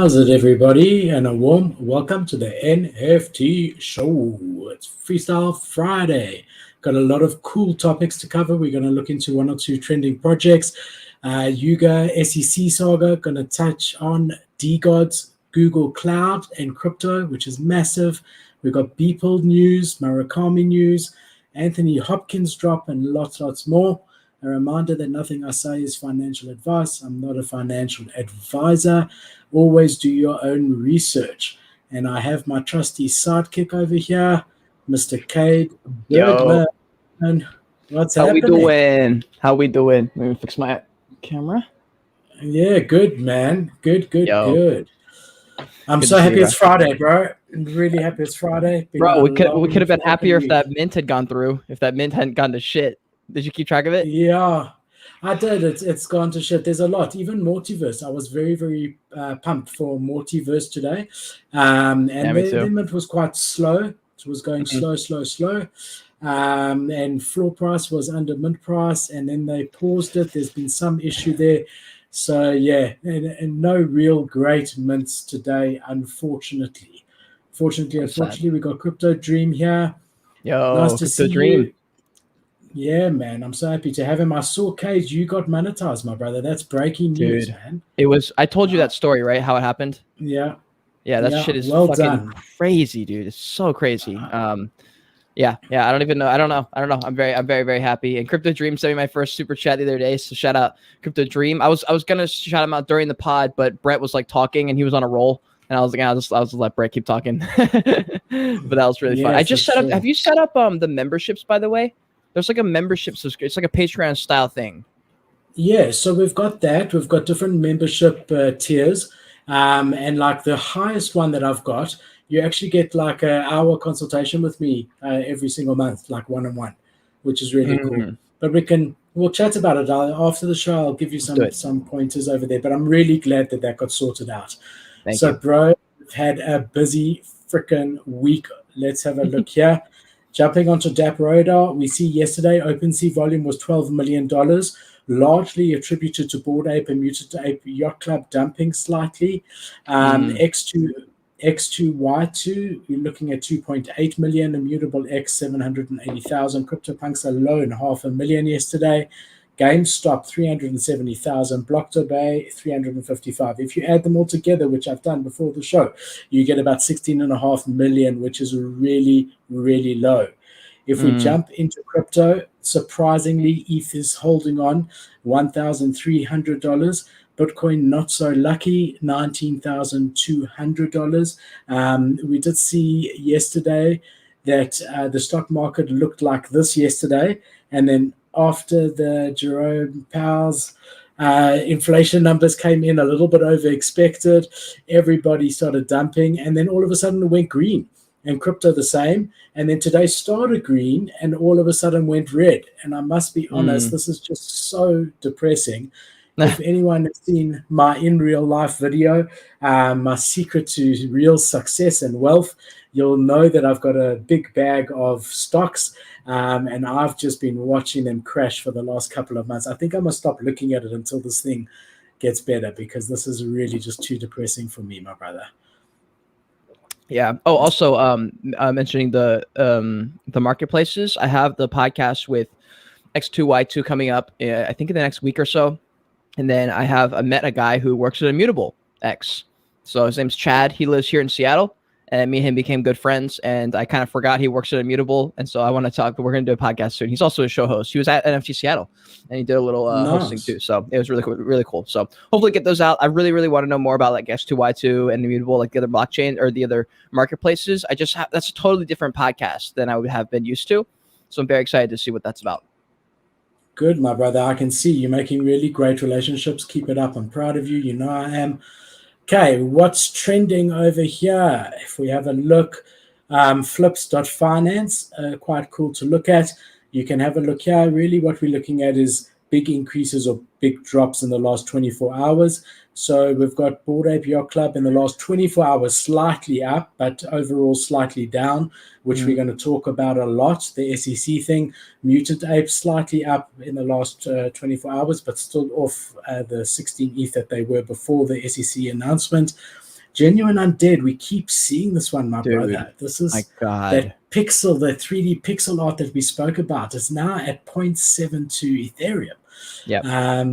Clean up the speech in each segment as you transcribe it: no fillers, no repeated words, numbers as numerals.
How's it, everybody? And a warm welcome to the NFT show. It's Freestyle Friday. Got a lot of cool topics to cover. We're going to look into one or two trending projects. Yuga SEC saga, going to touch on DeGods, Google Cloud, and crypto, which is massive. We've got Beeple news, Murakami news, Anthony Hopkins drop, and lots more. A reminder that nothing I say is financial advice. I'm not a financial advisor. Always do your own research. And I have my trusty sidekick over here, Mr. Cade Yo. Birdman. What's How happening? How we doing? Let me fix my camera. Yeah, good, man. Good. I'm Good so to see happy you, it's Friday, bro. I'm really happy it's Friday. Bro, we could long have been happier if fucking that mint had gone through. If that mint hadn't gone to shit. Did you keep track of it? Yeah, I did. It's gone to shit. There's a lot. Even Multiverse. I was very pumped for Multiverse today. And me too. the mint was quite slow. It was going slow. And floor price was under mint price, and then they paused it. There's been some issue there. So, yeah, and no real great mints today, unfortunately. Unfortunately, we got Crypto Dream here. Yo, Nice to see Dream. you. Yeah, man, I'm so happy to have him. I saw Cage, you got monetized, my brother. That's breaking news, man. It was. I told you that story, right? How it happened. Yeah, that shit is well fucking done. Crazy, dude. It's so crazy. Yeah. I don't even know. I don't know. I'm very happy. And Crypto Dream sent me my first super chat the other day. So shout out Crypto Dream. I was gonna shout him out during the pod, but Brett was like talking and he was on a roll. And I was like, I'll just let Brett keep talking. But that was really fun. I just set up. Have you set up the memberships, by the way? There's like a membership subscription. It's like a Patreon style thing. Yeah, so we've got that. We've got different membership tiers. And like the highest one that I've got, you actually get like an hour consultation with me every single month, like one-on-one, which is really cool. But we'll chat about it. After the show, I'll give you some pointers over there. But I'm really glad that got sorted out. Thank you. Bro, we've had a busy freaking week. Let's have a look here. Jumping onto DAP radar, we see yesterday OpenSea volume was $12 million, largely attributed to Bored Ape and Mutant Ape Yacht Club dumping slightly. X2Y2, you're looking at 2.8 million, Immutable X 780,000, CryptoPunks alone 500,000 yesterday. GameStop 370,000, Blocked 355. If you add them all together, which I've done before the show, you get about 16.5 million, which is really low. If we jump into crypto, surprisingly, ETH is holding on $1,300. Bitcoin not so lucky, $19,200. We did see yesterday that the stock market looked like this yesterday, and then after the Jerome Powell's inflation numbers came in a little bit over expected, everybody started dumping, and then all of a sudden it went green. And crypto the same. And then today started green and all of a sudden went red. And I must be honest, this is just so depressing. If anyone has seen my in real life video, my secret to real success and wealth, you'll know that I've got a big bag of stocks, and I've just been watching them crash for the last couple of months. I think I must stop looking at it until this thing gets better, because this is really just too depressing for me, my brother. Yeah. Oh, also, mentioning the marketplaces, I have the podcast with X2Y2 coming up, I think in the next week or so. And then I met a guy who works at Immutable X. So his name's Chad. He lives here in Seattle, and me and him became good friends. And I kind of forgot he works at Immutable. And so I want to talk, but we're going to do a podcast soon. He's also a show host. He was at NFT Seattle, and he did a little hosting too. So it was really cool. So hopefully get those out. I really want to know more about like X2Y2 and Immutable, like the other blockchain or the other marketplaces. That's a totally different podcast than I would have been used to. So I'm very excited to see what that's about. Good, my brother. I can see you're making really great relationships. Keep it up. I'm proud of you. You know I am. Okay, what's trending over here? If we have a look, flips.finance, quite cool to look at. You can have a look here. Really what we're looking at is big increases or big drops in the last 24 hours. So we've got Bored Ape Yacht Club in the last 24 hours slightly up, but overall slightly down, which we're going to talk about a lot. The SEC thing, Mutant Ape slightly up in the last 24 hours, but still off the 16 ETH that they were before the SEC announcement. Genuine Undead, we keep seeing this one, my Dude, brother. This is my God. that pixel, the 3D pixel art that we spoke about. It's now at 0.72 Ethereum. Yeah.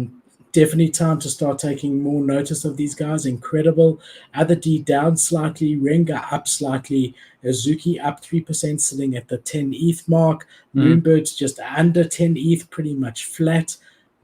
Definitely time to start taking more notice of these guys. Incredible. Other D down slightly, Renga up slightly, Azuki up 3%, sitting at the 10 ETH mark. Moonbird's just under 10 ETH, pretty much flat.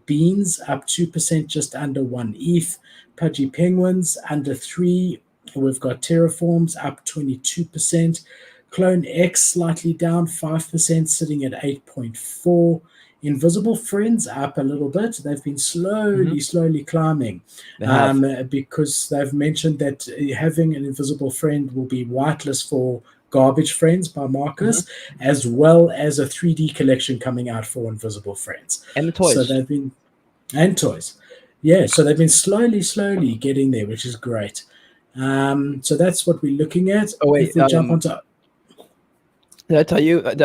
Beans up 2%, just under 1 ETH. Pudgy Penguins under 3. We've got Terraforms up 22%. Clone X slightly down 5%, sitting at 8.4. Invisible Friends up a little bit. They've been slowly climbing because they've mentioned that having an invisible friend will be whitelist for Garbage Friends by Marcus, as well as a 3D collection coming out for Invisible Friends. And the toys. So they've been, and toys. Yeah, so they've been slowly getting there, which is great. So that's what we're looking at. Oh, wait. If we jump onto... Did I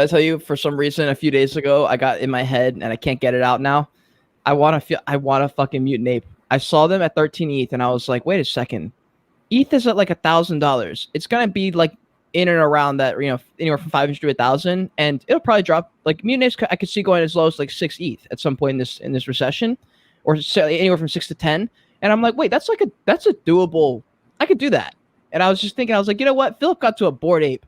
tell you for some reason a few days ago I got in my head and I can't get it out now? I want a fucking mutant ape. I saw them at 13 ETH and I was like, wait a second. ETH is at like $1,000. It's gonna be like in and around that, anywhere from 500 to 1,000, and it'll probably drop. Like mutant apes, I could see going as low as like 6 ETH at some point in this recession, or anywhere from 6 to 10. And I'm like, wait, that's a doable. I could do that. And I was just thinking, I was like, you know what? Philip got to a Bored Ape.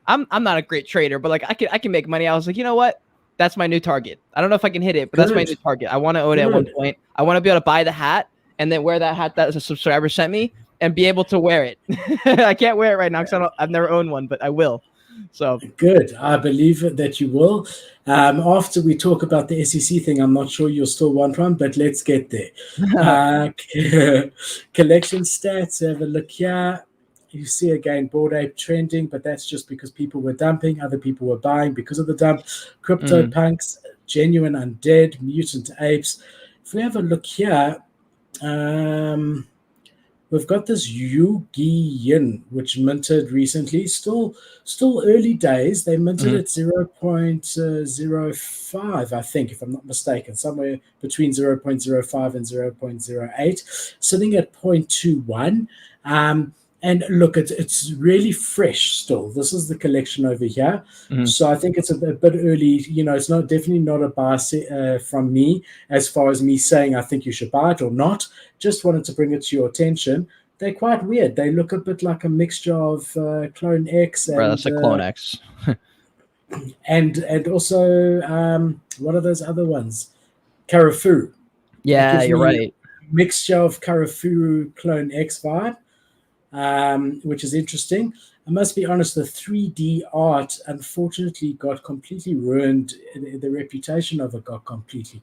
I'm not a great trader, but like I can make money. I was like, you know what? That's my new target. I don't know if I can hit it, but that's my new target. I want to own it at one point. I want to be able to buy the hat and then wear that hat that a subscriber sent me and be able to wear it. I can't wear it right now because I've never owned one, but I will. So good. I believe that you will. After we talk about the SEC thing, I'm not sure you'll still want one, but let's get there. Collection stats. Have a look here. You see again Bored Ape trending, but that's just because people were dumping, other people were buying because of the dump. Crypto punks, Genuine Undead, Mutant Apes. If we have a look here, we've got this YuGiYn, which minted recently. Still early days. They minted at 0.05, I think, if I'm not mistaken, somewhere between 0.05 and 0.08, sitting at 0.21. And look, it's really fresh still. This is the collection over here. So I think it's a bit early. It's definitely not a buy from me as far as me saying I think you should buy it or not. Just wanted to bring it to your attention. They're quite weird. They look a bit like a mixture of Clone X and... Bro, that's a Clone X. and also, what are those other ones? Karafuru. Yeah, you're right. Mixture of Karafuru Clone X vibe. Which is interesting. I must be honest, the 3D art unfortunately got completely ruined. The reputation of it got completely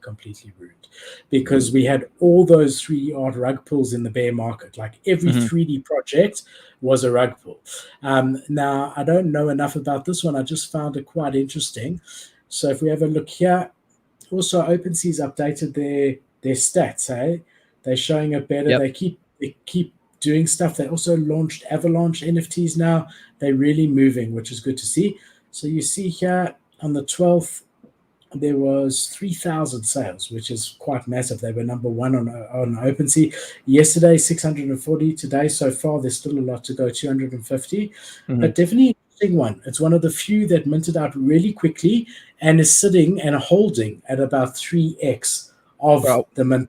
ruined because we had all those 3D art rug pulls in the bear market. Like every 3D project was a rug pull. Now, I don't know enough about this one. I just found it quite interesting. So if we have a look here, also OpenSea's updated their stats. Hey, they're showing it better. They keep doing stuff. They also launched Avalanche NFTs now. They're really moving, which is good to see. So you see here on the 12th, there was 3,000 sales, which is quite massive. They were number one on OpenSea. Yesterday, 640. Today, so far, there's still a lot to go, 250. But definitely an interesting one. It's one of the few that minted out really quickly and is sitting and holding at about 3x of the mint.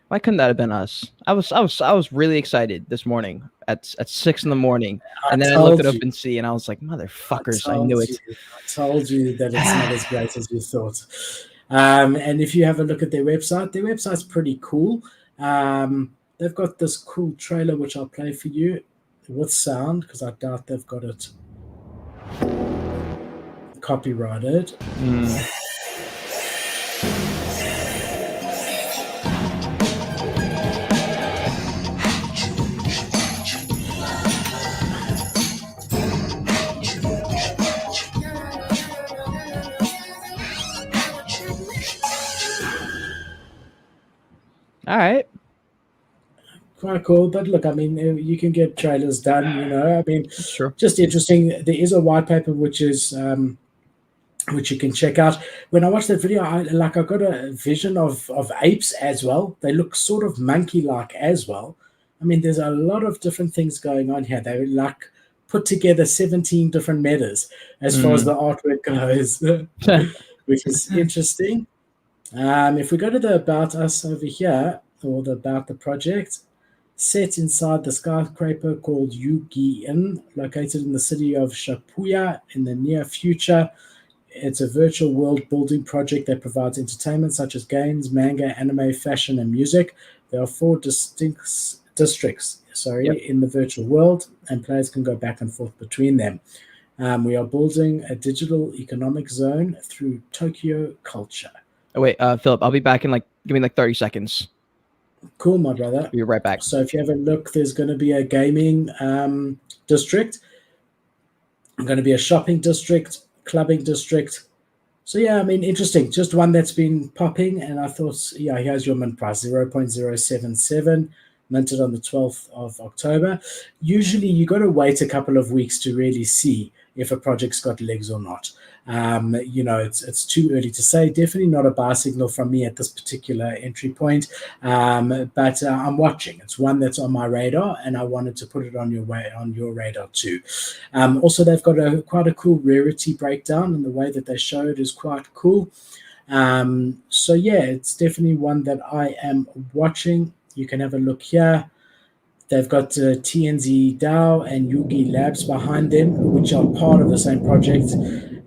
Why couldn't that have been us? I was really excited this morning at 6 in the morning, and then I looked at OpenSea and I was like, "Motherfuckers!" I knew it. I told you that it's not as great as you thought. And if you have a look at their website's pretty cool. They've got this cool trailer which I'll play for you with sound because I doubt they've got it copyrighted. All right. Quite cool, but look, I mean, you can get trailers done, I mean, sure. Just interesting. There is a white paper which is which you can check out. When I watched that video, I got a vision of apes as well. They look sort of monkey-like as well. I mean, there's a lot of different things going on here. They like put together 17 different metas as far as the artwork goes, which is interesting. If we go to the About Us over here, or the About the Project, set inside the skyscraper called YuGiYn, located in the city of Shibuya in the near future. It's a virtual world building project that provides entertainment such as games, manga, anime, fashion, and music. There are 4 distinct districts in the virtual world, and players can go back and forth between them. We are building a digital economic zone through Tokyo culture. Oh, wait, Philip, I'll be back in give me 30 seconds. Cool, my brother. Be right back. So if you have a look, there's going to be a gaming district. There's going to be a shopping district, clubbing district. So yeah, I mean, interesting. Just one that's been popping, and I thought, yeah, here's your mint price, 0.077, minted on the 12th of October. Usually you got to wait a couple of weeks to really see if a project's got legs or not. It's too early to say. Definitely not a buy signal from me at this particular entry point, but I'm watching. It's one that's on my radar, and I wanted to put it on your radar too. Also, they've got quite a cool rarity breakdown, and the way that they show it is quite cool. So yeah, it's definitely one that I am watching. You can have a look here. They've got TNZ DAO and Yuga Labs behind them, which are part of the same project.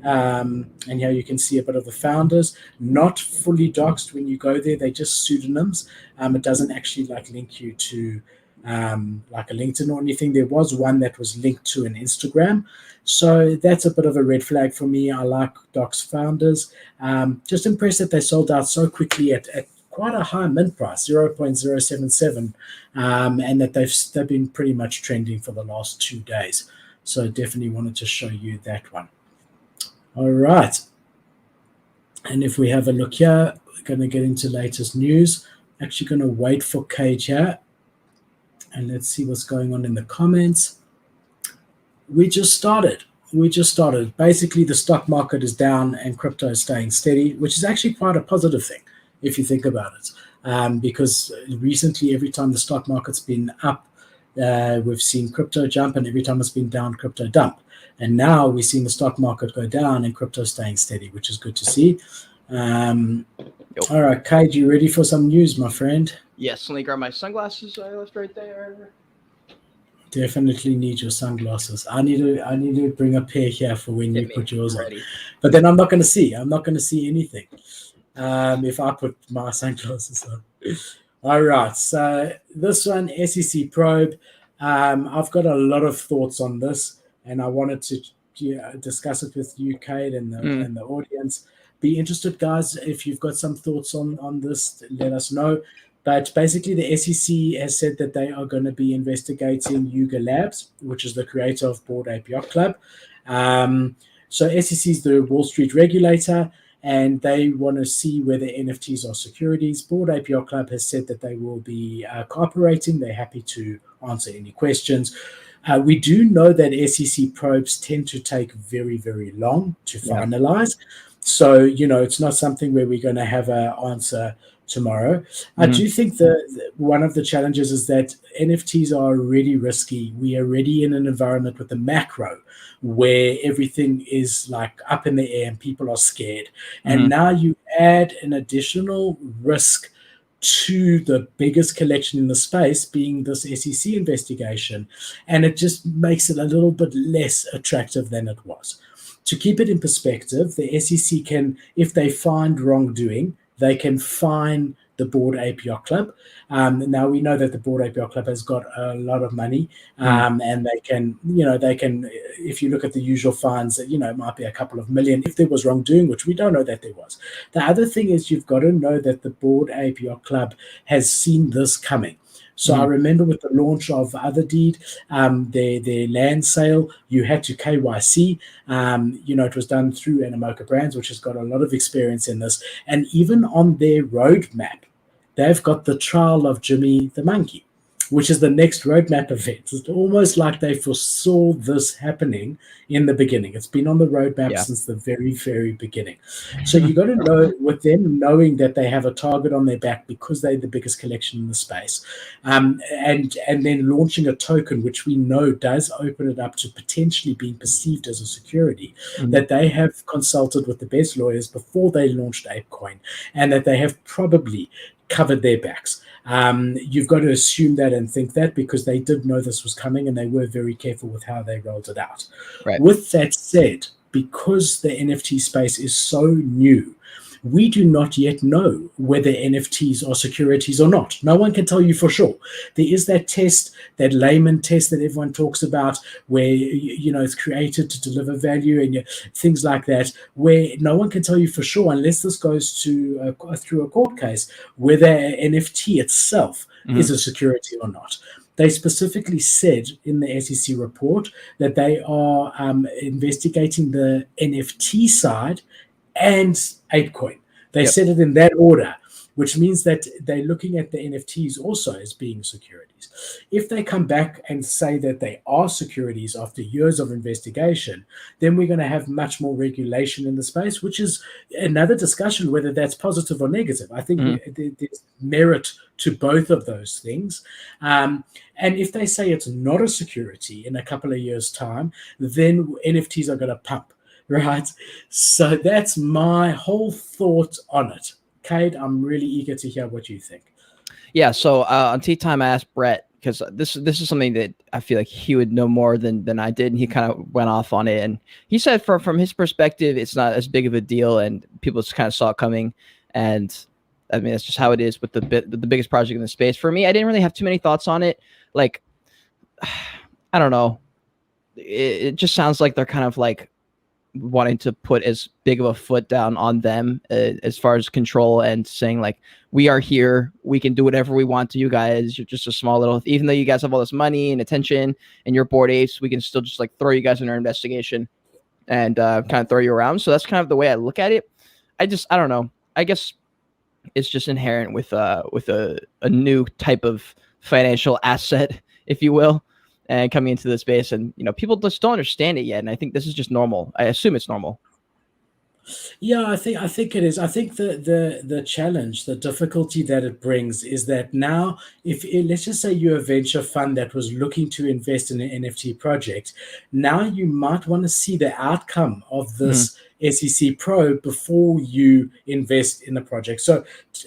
And here you can see a bit of the founders, not fully doxed when you go there. They're just pseudonyms. It doesn't actually link you to like a LinkedIn or anything. There was one that was linked to an Instagram. So that's a bit of a red flag for me. I like dox founders. Just impressed that they sold out so quickly at quite a high mint price, 0.077, and that they've been pretty much trending for the last 2 days. So definitely wanted to show you that one. All right. And if we have a look here, we're going to get into latest news. Actually going to wait for Cage here. And let's see what's going on in the comments. We just started. Basically, the stock market is down and crypto is staying steady, which is actually quite a positive thing if you think about it. Because recently, every time the stock market's been up, we've seen crypto jump, and every time it's been down, crypto dump. And now we're seeing the stock market go down and crypto staying steady, which is good to see. All right, Kate, you ready for some news, my friend? Yes, let me grab my sunglasses. I left right there. Definitely need your sunglasses. I need to bring a pair here for when you put yours on. But then I'm not going to see anything if I put my sunglasses on. All right, so this one, SEC probe. I've got a lot of thoughts on this, and I wanted to discuss it with you, Kate, and the audience. Be interested, guys, if you've got some thoughts on this, let us know. But basically, the SEC has said that they are going to be investigating Yuga Labs, which is the creator of Bored Ape Yacht Club. So SEC is the Wall Street regulator, and they want to see whether NFTs are securities. Bored Ape Yacht Club has said that they will be cooperating. They're happy to answer any questions. We do know that SEC probes tend to take very, very long to finalize. So, it's not something where we're going to have an answer tomorrow. I do think that one of the challenges is that NFTs are already risky. We are already in an environment with the macro where everything is up in the air and people are scared. And now you add an additional risk to the biggest collection in the space, being this SEC investigation. And it just makes it a little bit less attractive than it was. To keep it in perspective, the SEC can, if they find wrongdoing, they can fine the Bored Ape Yacht Club. Now we know that the Bored Ape Yacht Club has got a lot of money, and they can, if you look at the usual fines, it might be a couple of million if there was wrongdoing, which we don't know that there was. The other thing is you've got to know that the Bored Ape Yacht Club has seen this coming. So I remember with the launch of Other Deed, their land sale, you had to KYC. It was done through Animoca Brands, which has got a lot of experience in this. And even on their roadmap, they've got the trial of Jimmy the Monkey. which is the next roadmap event. It's almost like they foresaw this happening in the beginning. It's been on the roadmap since the very, very beginning. So you got to know, with them knowing that they have a target on their back because they're the biggest collection in the space, and then launching a token, which we know does open it up to potentially being perceived as a security, that they have consulted with the best lawyers before they launched ApeCoin, and that they have probably covered their backs. You've got to assume that and think that, because they did know this was coming and they were very careful with how they rolled it out. Right. With that said, because the NFT space is so new, we do not yet know whether NFTs are securities or not. No one can tell you for sure. There is that test, that layman test that everyone talks about, where it's created to deliver value and things like that, where no one can tell you for sure unless this goes to through a court case whether NFT itself is a security or not. They specifically said in the SEC report that they are investigating the NFT side and ApeCoin. They said it in that order, which means that they're looking at the NFTs also as being securities. If they come back and say that they are securities after years of investigation, then we're going to have much more regulation in the space, which is another discussion whether that's positive or negative. I think there's merit to both of those things. And if they say it's not a security in a couple of years' time, then NFTs are going to pump. Right. So that's my whole thought on it. Cade, I'm really eager to hear what you think. Yeah. So on Tea Time, I asked Brett, because this is something that I feel like he would know more than I did. And he kind of went off on it. And he said from his perspective, it's not as big of a deal and people just kind of saw it coming. And I mean, that's just how it is with the biggest project in the space. For me, I didn't really have too many thoughts on it. Like, I don't know. It just sounds like they're kind of like wanting to put as big of a foot down on them as far as control, and saying like, we are here, we can do whatever we want to you guys. You're just a small little, even though you guys have all this money and attention and you're Bored Apes, we can still just like throw you guys in our investigation and kind of throw you around. So that's kind of the way I look at it. I don't know. I guess it's just inherent with a new type of financial asset, if you will, and coming into the space, and people just don't understand it yet. And I think this is just normal. I assume it's normal. Yeah, I think it is. I think the challenge, the difficulty that it brings is that now, if let's just say you're a venture fund that was looking to invest in an NFT project, now you might want to see the outcome of this SEC probe before you invest in the project. So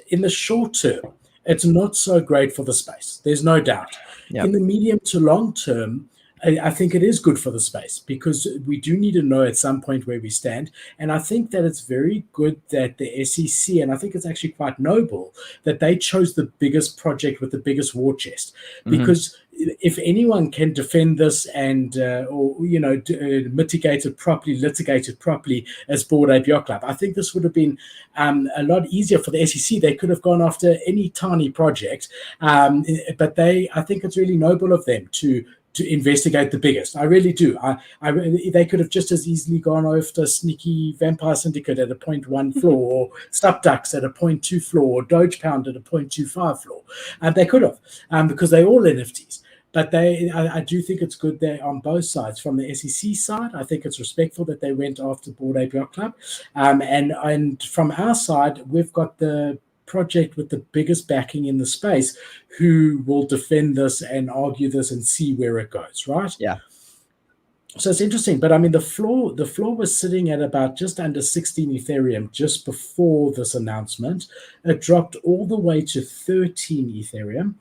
in the short term, it's not so great for the space. There's no doubt. In the medium to long term, I think it is good for the space, because we do need to know at some point where we stand. And I think that it's very good that the SEC, and I think it's actually quite noble, that they chose the biggest project with the biggest war chest. Because if anyone can defend this and mitigate it properly, litigate it properly as Bored Ape Yacht Club, I think this would have been a lot easier for the SEC. They could have gone after any tiny project, but I think it's really noble of them to investigate the biggest. I really do. They could have just as easily gone after Sneaky Vampire Syndicate at a 0.1 floor, or Subducks at a 0.2 floor, or Doge Pound at a 0.25 floor. They could have, because they're all NFTs. But I do think it's good there on both sides. From the SEC side, I think it's respectful that they went after Bored Ape Yacht Club. And from our side, we've got the project with the biggest backing in the space who will defend this and argue this and see where it goes, right? Yeah. So it's interesting, but I mean, the floor was sitting at about just under 16 Ethereum just before this announcement. It dropped all the way to 13 Ethereum,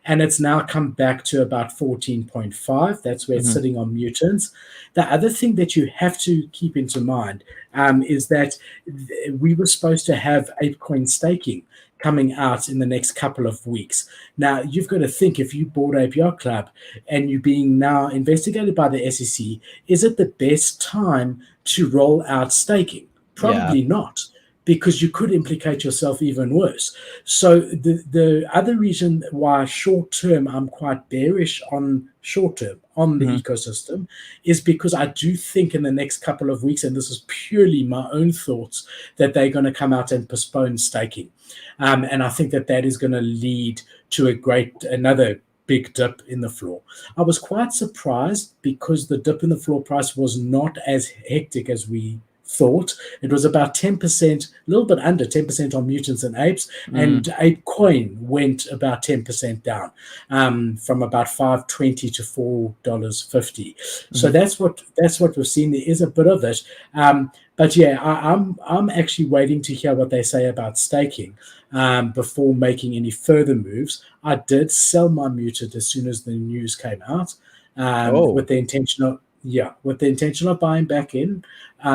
and it's now come back to about 14.5. That's where it's sitting on mutants. The other thing that you have to keep into mind is that we were supposed to have ApeCoin staking coming out in the next couple of weeks. Now, you've got to think, if you Bored Ape Yacht Club and you're being now investigated by the SEC, is it the best time to roll out staking? Probably not, because you could implicate yourself even worse. So the other reason why short-term I'm quite bearish on short-term on the ecosystem is because I do think in the next couple of weeks, and this is purely my own thoughts, that they're going to come out and postpone staking. And I think that is going to lead to another big dip in the floor. I was quite surprised because the dip in the floor price was not as hectic as we thought. It was about 10%, a little bit under 10% on mutants and apes, and ape coin went about 10% down, from about $5.20 to $4.50. So that's what we've seen. There is a bit of it, but yeah, I'm actually waiting to hear what they say about staking before making any further moves. I did sell my mutant as soon as the news came out, with the intention of buying back in,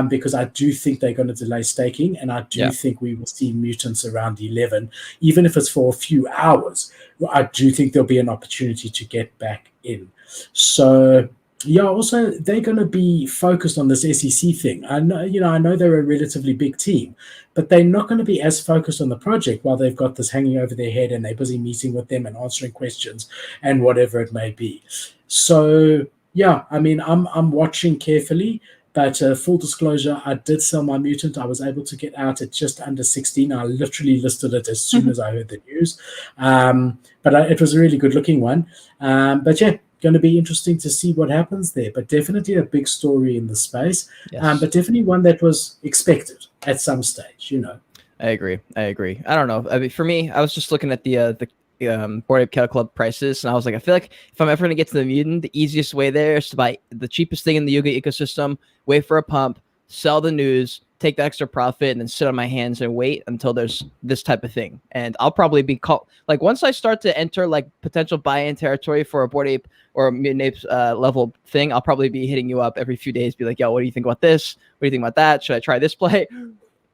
because I do think they're going to delay staking, and I do think we will see mutants around 11, even if it's for a few hours. I do think there'll be an opportunity to get back in. So yeah, also they're going to be focused on this SEC thing. I know they're a relatively big team, but they're not going to be as focused on the project while they've got this hanging over their head and they're busy meeting with them and answering questions and whatever it may be. So yeah, I mean, I'm watching carefully, but full disclosure, I did sell my mutant. I was able to get out at just under 16. I literally listed it as soon as I heard the news, but it was a really good looking one. But yeah, going to be interesting to see what happens there. But definitely a big story in the space, but definitely one that was expected at some stage. I agree. I don't know. I mean, for me, I was just looking at the Bored Ape Yacht Club prices, and I was like, I feel like if I'm ever going to get to the mutant, the easiest way there is to buy the cheapest thing in the Yuga ecosystem, wait for a pump, sell the news, take the extra profit, and then sit on my hands and wait until there's this type of thing. And I'll probably be like, once I start to enter like potential buy-in territory for a Bored Ape or a Mutant Apes level thing, I'll probably be hitting you up every few days, be like, yo, what do you think about this? What do you think about that? Should I try this play?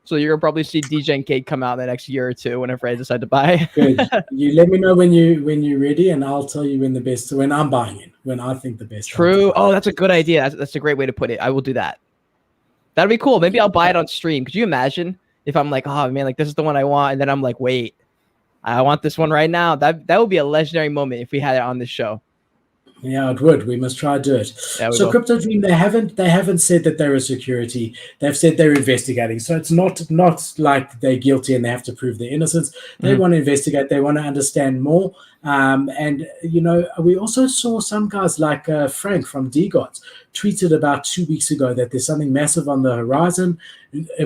So you're gonna probably see DJ and Kate come out in the next year or two whenever I decide to buy. Good. You let me know when you're ready, and I'll tell you when I'm buying it, when I think the best. True. Oh, that's a good idea. That's a great way to put it. I will do that. That'd be cool. Maybe I'll buy it on stream. Could you imagine if I'm like, oh man, like this is the one I want, and then I'm like, wait, I want this one right now. That would be a legendary moment if we had it on this show. Yeah, it would. We must try to do it. So Crypto Dream, they haven't said that they're a security. They've said they're investigating. So it's not like they're guilty and they have to prove their innocence. They want to investigate. They want to understand more. And we also saw some guys like Frank from DeGods tweeted about 2 weeks ago that there's something massive on the horizon,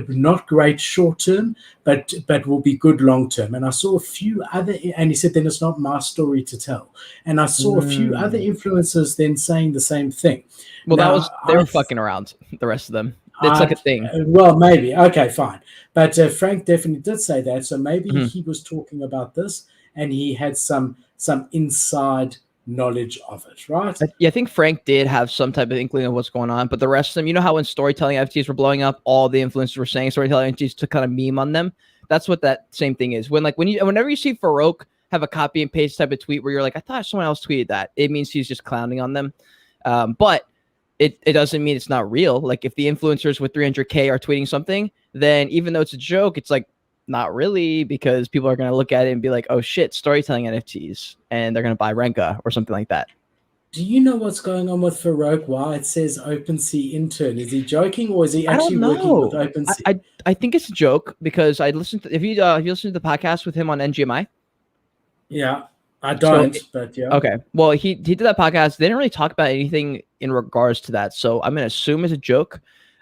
not great short term, but will be good long term. And I saw a few other, and he said, then it's not my story to tell. And I saw a few other influencers then saying the same thing. Well, now, they were fucking around, the rest of them. It's like a thing. Well, maybe. Okay, fine. But Frank definitely did say that. So maybe he was talking about this and he had some inside knowledge of it, right? Yeah, I think Frank did have some type of inkling of what's going on, but the rest of them, you know how when storytelling NFTs were blowing up, all the influencers were saying storytelling NFTs to kind of meme on them. That's what that same thing is. Whenever you see Farouk have a copy and paste type of tweet where you're like, I thought someone else tweeted that, it means he's just clowning on them. But it doesn't mean it's not real. Like if the influencers with 300K are tweeting something, then even though it's a joke, it's like, not really, because people are going to look at it and be like, oh shit, storytelling NFTs, and they're going to buy Renka or something like that. Do you know what's going on with Farouk? Why it says OpenSea intern? Is he joking or is he actually working with OpenSea? I think it's a joke because I listened to, if you listen to the podcast with him on NGMI. Yeah, I don't, but yeah. Okay. Well, he did that podcast. They didn't really talk about anything in regards to that. So I'm going to assume it's a joke.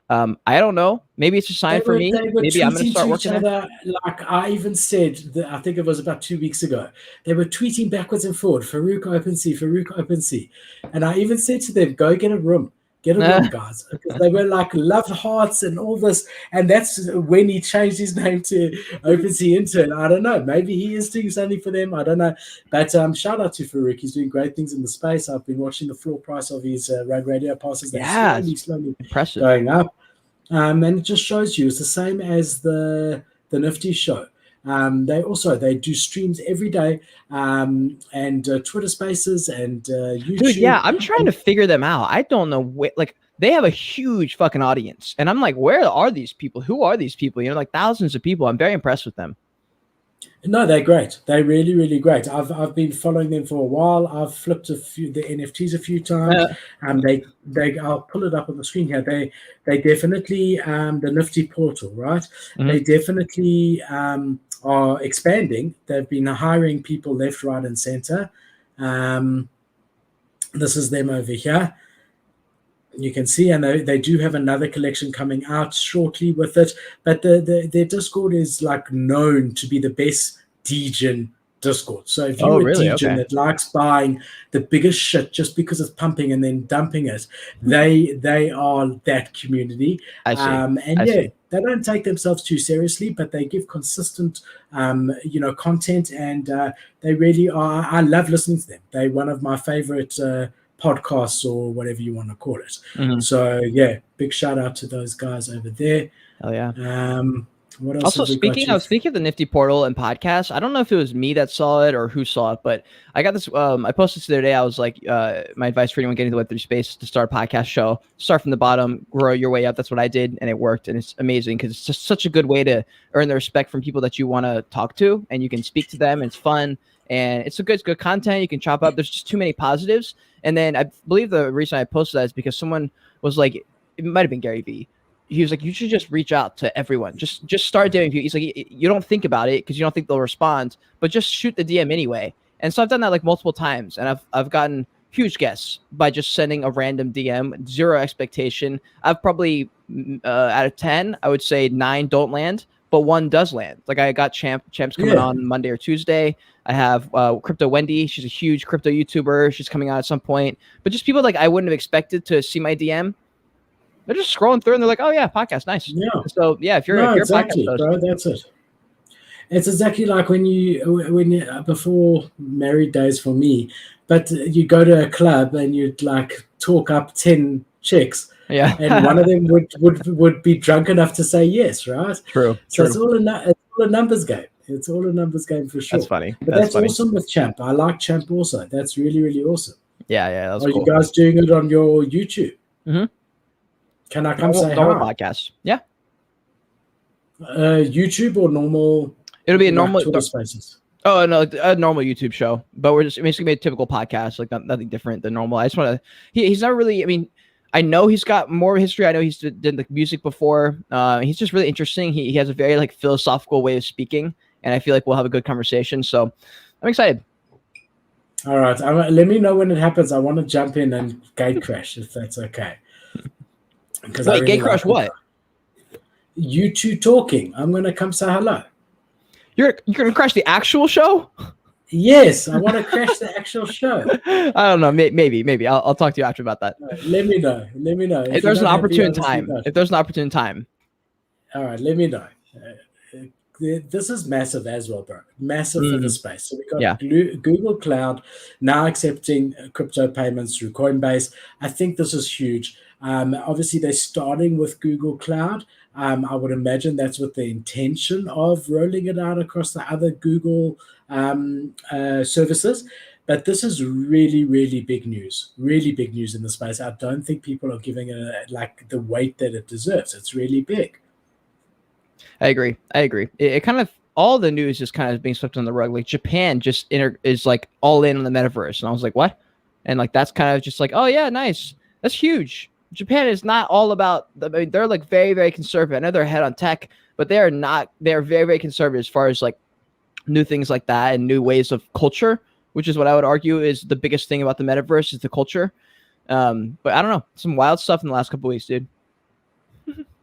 I don't know. Maybe it's a sign for me. Maybe I'm going to start working other, like I even said, I think it was about 2 weeks ago, they were tweeting backwards and forward, Farouk OpenSea. And I even said to them, go get a room. Get a room, guys. Because they were like love hearts and all this. And that's when he changed his name to OpenSea Intern. I don't know. Maybe he is doing something for them. I don't know. But shout out to Farouk. He's doing great things in the space. I've been watching the floor price of his Rug Radio passes. Yeah, slowly impressive. Going up. And it just shows you it's the same as the Nifty show. They do streams every day, and Twitter Spaces and YouTube. Dude, yeah, I'm trying to figure them out. I don't know they have a huge fucking audience, and I'm like, where are these people? Who are these people? You know, like thousands of people. I'm very impressed with them. No, they're great. They're really, really great. I've been following them for a while. I've flipped the NFTs a few times. I'll pull it up on the screen here. They definitely the Nifty portal, right? Mm-hmm. They definitely are expanding. They've been hiring people left, right, and center. This is them over here. You can see, and they do have another collection coming out shortly with it. But their Discord is like known to be the best degen Discord. So if you're a really? degen Okay. that likes buying the biggest shit just because it's pumping and then dumping it, they are that community. I see. And I yeah, see. they don't take themselves too seriously, but they give consistent, content, and they really are. I love listening to them. They're one of my favorite podcasts, or whatever you want to call it. Mhm. So yeah, big shout out to those guys over there. Hell yeah. What else Also, have we got? speaking of the Nifty Portal and podcasts, I don't know if it was me that saw it or who saw it, but I got this. I posted this the other day. I was like, my advice for anyone getting into the Web3 space is to start a podcast show. Start from the bottom, grow your way up. That's what I did, and it worked. And it's amazing because it's just such a good way to earn the respect from people that you want to talk to, and you can speak to them. And it's fun, and it's good content. You can chop up. There's just too many positives. And then I believe the reason I posted that is because someone was like, it might have been Gary Vee. He was like, you should just reach out to everyone. Just start doing. He's like, you don't think about it because you don't think they'll respond, but just shoot the DM anyway. And so I've done that like multiple times, and I've gotten huge guests by just sending a random DM, zero expectation. I've probably out of 10, I would say 9 don't land, but 1 does land. Like I got Champs coming on Monday or Tuesday. I have Crypto Wendy. She's a huge crypto YouTuber. She's coming out at some point. But just people like I wouldn't have expected to see my DM. They're just scrolling through and they're like, "Oh yeah, podcast, nice." Yeah. So yeah, if you're exactly, a podcast host, bro, that's it. It's exactly like when you before married days for me, but you go to a club and you'd like talk up 10 chicks, yeah, and one of them would be drunk enough to say yes, right? True. So it's all a numbers game. It's all a numbers game for sure. That's funny. But that's funny. awesome with Champ. I like Champ also. That's really, really awesome. Yeah, that's Are cool. you guys doing it on your YouTube? Mm-hmm. Can I come say normal hi? podcast? Yeah. YouTube or normal? It'll be a normal Twitter Spaces. Oh no, a normal YouTube show, but we're just basically a typical podcast, like nothing different than normal. I just want to. He's not really. I mean, I know he's got more history. I know he's did like music before. He's just really interesting. He has a very like philosophical way of speaking, and I feel like we'll have a good conversation. So I'm excited. All right, let me know when it happens. I want to jump in and gate crash if that's okay. Wait, gate crash what? You two talking. I'm gonna come say hello. You're gonna crash the actual show? Yes, I want to crash the actual show. I don't know. Maybe. I'll talk to you after about that. Let me know. If there's an opportune time. All right, let me know. This is massive as well, bro. Massive for the space. So we got Google Cloud now accepting crypto payments through Coinbase. I think this is huge. Obviously, they're starting with Google Cloud. I would imagine that's with the intention of rolling it out across the other Google services. But this is really, really big news. Really big news in the space. I don't think people are giving it like the weight that it deserves. It's really big. I agree. It kind of all the news is kind of being swept on the rug. Like Japan just is like all in on the metaverse, and I was like, what? And like that's kind of just like, oh yeah, nice. That's huge. Japan is not all about. I mean, they're like very, very conservative. I know they're ahead on tech, but they are not. They're very, very conservative as far as like new things like that and new ways of culture, which is what I would argue is the biggest thing about the metaverse is the culture. But I don't know, some wild stuff in the last couple of weeks, dude.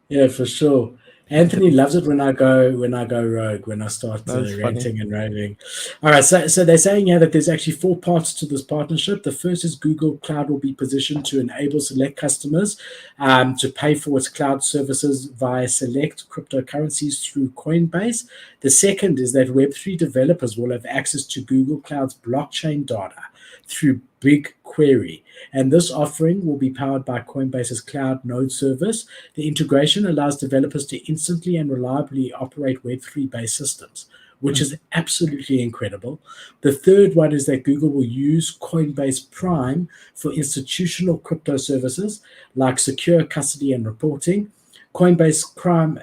Yeah, for sure. Anthony loves it when I go rogue, when I start ranting and raving. All right, so they're saying here that there's actually 4 parts to this partnership. The first is Google Cloud will be positioned to enable select customers to pay for its cloud services via select cryptocurrencies through Coinbase. The second is that Web3 developers will have access to Google Cloud's blockchain data through BigQuery, and this offering will be powered by Coinbase's cloud node service. The integration allows developers to instantly and reliably operate Web3-based systems, which is absolutely incredible. The third one is that Google will use Coinbase Prime for institutional crypto services like secure custody and reporting. Coinbase Prime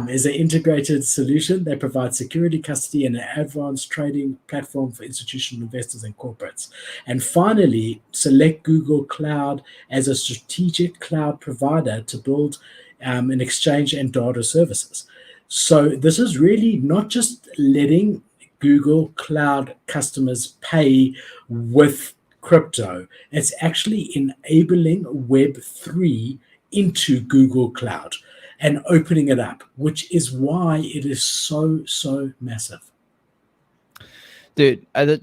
is an integrated solution that provides security, custody, and an advanced trading platform for institutional investors and corporates. And finally, select Google Cloud as a strategic cloud provider to build an exchange and data services. So this is really not just letting Google Cloud customers pay with crypto. It's actually enabling Web3 into Google Cloud and opening it up, which is why it is so massive. Dude, I can't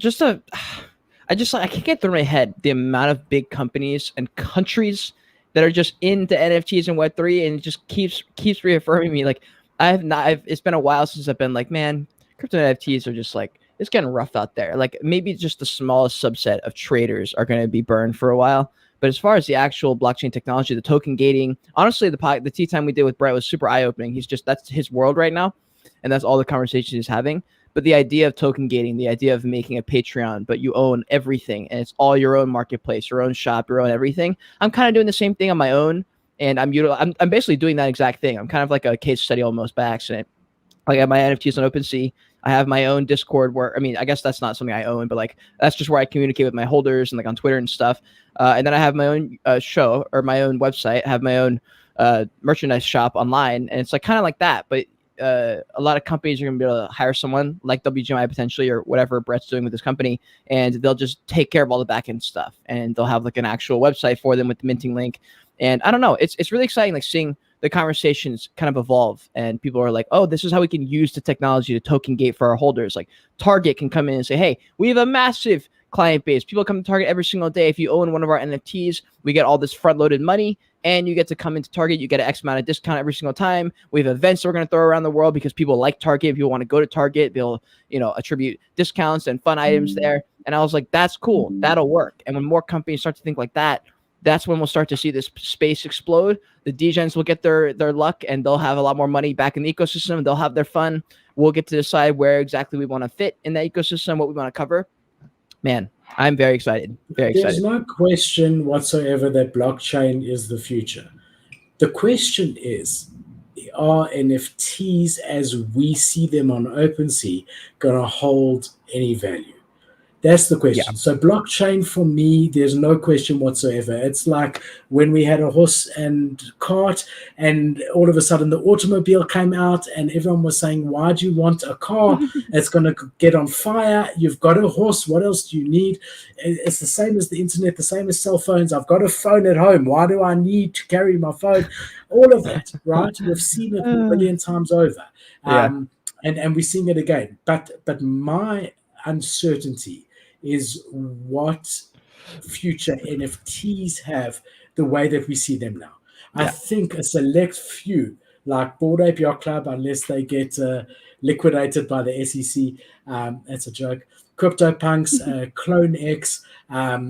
get through my head the amount of big companies and countries that are just into NFTs and Web3, and it just keeps reaffirming me. Like, it's been a while since I've been like, man, crypto NFTs are just like, it's getting rough out there. Like, maybe just the smallest subset of traders are going to be burned for a while. But as far as the actual blockchain technology, the token gating, honestly, the tea time we did with Brett was super eye opening. That's his world right now, and that's all the conversation he's having. But the idea of token gating, the idea of making a Patreon, but you own everything and it's all your own marketplace, your own shop, your own everything. I'm kind of doing the same thing on my own, and I'm basically doing that exact thing. I'm kind of like a case study almost by accident. Like, I have my NFTs on OpenSea. I have my own Discord where, I mean, I guess that's not something I own, but like that's just where I communicate with my holders and like on Twitter and stuff. And then I have my own show or my own website. I have my own merchandise shop online, and it's like kind of like that, but a lot of companies are going to be able to hire someone like WGMI potentially, or whatever Brett's doing with his company, and they'll just take care of all the back end stuff, and they'll have like an actual website for them with the minting link. And I don't know, it's really exciting, like seeing the conversations kind of evolve, and people are like, oh, this is how we can use the technology to token gate for our holders. Like Target can come in and say, hey, we have a massive client base. People come to Target every single day. If you own one of our NFTs, we get all this front loaded money, and you get to come into Target. You get an X amount of discount every single time. We have events that we're going to throw around the world because people like Target. People want to go to Target. They'll, attribute discounts and fun items there. And I was like, that's cool. That'll work. And when more companies start to think like that, that's when we'll start to see this space explode. The degens will get their luck, and they'll have a lot more money back in the ecosystem. They'll have their fun. We'll get to decide where exactly we want to fit in that ecosystem, what we want to cover. Man, I'm very excited. There's no question whatsoever that blockchain is the future. The question is, are NFTs as we see them on OpenSea going to hold any value? That's the question. Yeah. So blockchain for me, there's no question whatsoever. It's like when we had a horse and cart, and all of a sudden the automobile came out, and everyone was saying, why do you want a car? It's going to get on fire. You've got a horse. What else do you need? It's the same as the internet, the same as cell phones. I've got a phone at home. Why do I need to carry my phone? All of that, right? We've seen it a million times over. And we're seeing it again. But my uncertainty is what future NFTs have the way that we see them now. I think a select few, like Bored Ape Yacht Club, unless they get liquidated by the SEC, that's a joke. CryptoPunks, Clone X,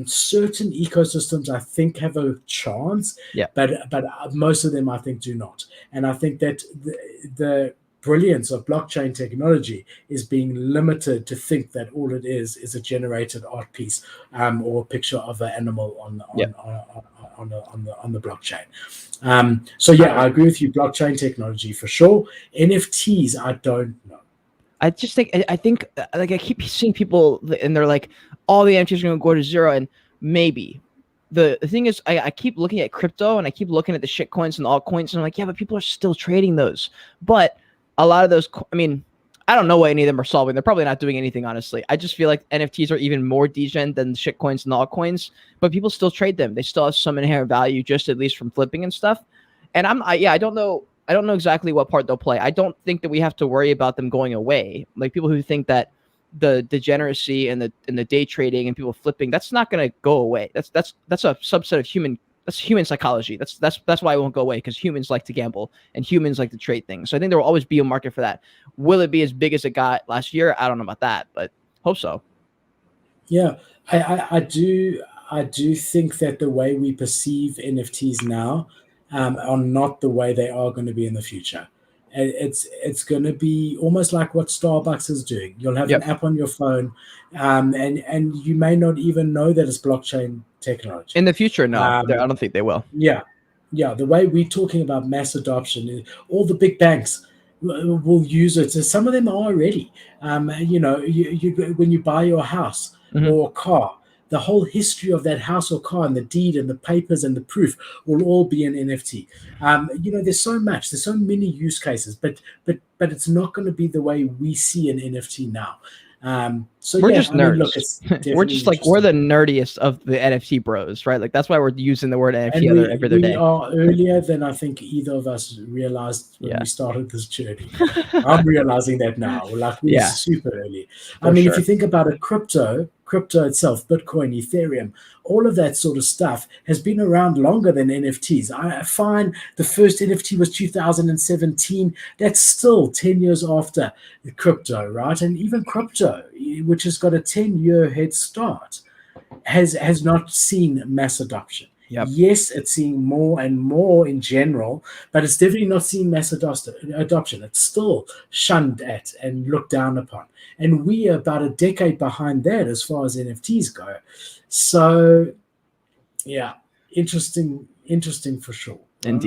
certain ecosystems I think have a chance, but most of them I think do not. And I think that the brilliance of blockchain technology is being limited to think that all it is a generated art piece or a picture of an animal on the blockchain. I agree with you. Blockchain technology for sure. NFTs, I don't know. I think like I keep seeing people and they're like, all the NFTs are going to go to zero, and maybe. The thing is, I keep looking at crypto and I keep looking at the shit coins and altcoins, and I'm like, yeah, but people are still trading those. But a lot of those, I mean, I don't know what any of them are solving. They're probably not doing anything, honestly. I just feel like NFTs are even more degen than shit coins and altcoins, but people still trade them. They still have some inherent value, just at least from flipping and stuff. And I don't know exactly what part they'll play. I don't think that we have to worry about them going away. Like people who think that the degeneracy and the day trading and people flipping, that's not going to go away. That's a subset of human psychology. That's why it won't go away, because humans like to gamble and humans like to trade things. So I think there will always be a market for that. Will it be as big as it got last year? I don't know about that, but hope so. Yeah, I do think that the way we perceive NFTs now are not the way they are going to be in the future. It's going to be almost like what Starbucks is doing. You'll have an app on your phone, and you may not even know that it's blockchain technology. In the future, no. I don't think they will. Yeah. The way we're talking about mass adoption, all the big banks will use it. So some of them are already. You when you buy your house or a car, the whole history of that house or car and the deed and the papers and the proof will all be an NFT. There's so much, there's so many use cases, but it's not going to be the way we see an NFT now. So We're yeah, just I mean, nerds. look, it's We're definitely just like, we're interesting. the nerdiest of the NFT bros, right? Like that's why we're using the word NFT And every other we day. are earlier than I think either of us realized when Yeah. we started this journey. I'm realizing that now. Like we're Yeah, super early. I for mean, if sure. you think about it, crypto itself, Bitcoin, Ethereum, all of that sort of stuff has been around longer than NFTs. I find the first NFT was 2017. That's still 10 years after the crypto, right? And even crypto, which has got a 10-year head start, has not seen mass adoption. Yep. Yes, it's seeing more and more in general, but it's definitely not seeing mass adoption. It's still shunned at and looked down upon. And we are about a decade behind that as far as NFTs go. So, yeah, interesting for sure. Right?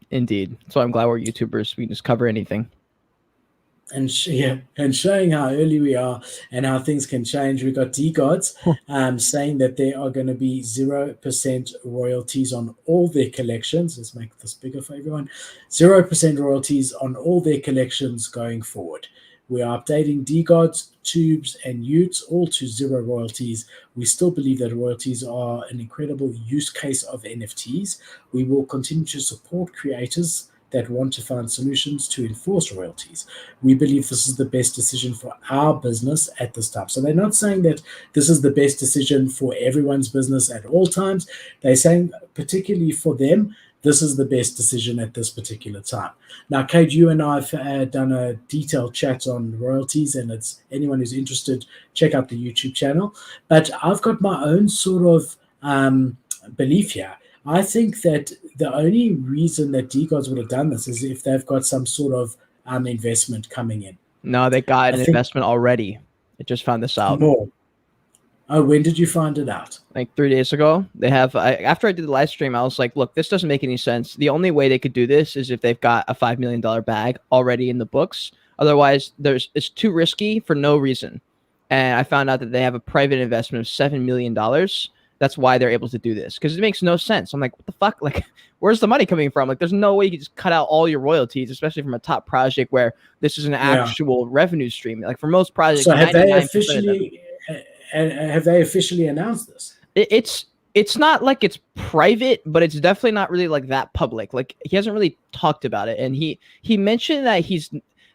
Indeed. So I'm glad we're YouTubers. We can just cover anything. And showing how early we are and how things can change. We got DeGods saying that there are going to be 0% royalties on all their collections. Let's make this bigger for everyone. 0% royalties on all their collections going forward. We are updating DeGods, Tubes, and y00ts all to zero royalties. We still believe that royalties are an incredible use case of NFTs. We will continue to support creators that want to find solutions to enforce royalties. We believe this is the best decision for our business at this time. So they're not saying that this is the best decision for everyone's business at all times. They're saying, particularly for them, this is the best decision at this particular time. Now, Kate, you and I have done a detailed chat on royalties, and it's anyone who's interested, check out the YouTube channel. But I've got my own sort of belief here. I think that the only reason that DeGods would have done this is if they've got some sort of investment coming in. No, they got I an think investment already. I just found this out. more. Oh, when did you find it out? Like 3 days ago. They have after I did the live stream, I was like, look, this doesn't make any sense. The only way they could do this is if they've got a $5 million bag already in the books. Otherwise, it's too risky for no reason. And I found out that they have a private investment of $7 million. That's why they're able to do this, because it makes no sense. I'm like, what the fuck? Like, where's the money coming from? Like, there's no way you can just cut out all your royalties, especially from a top project where this is an Yeah. actual revenue stream. Like for most projects, So have they 99% of them. officially announced this? It's not like it's private, but it's definitely not really like that public. Like he hasn't really talked about it, and he mentioned that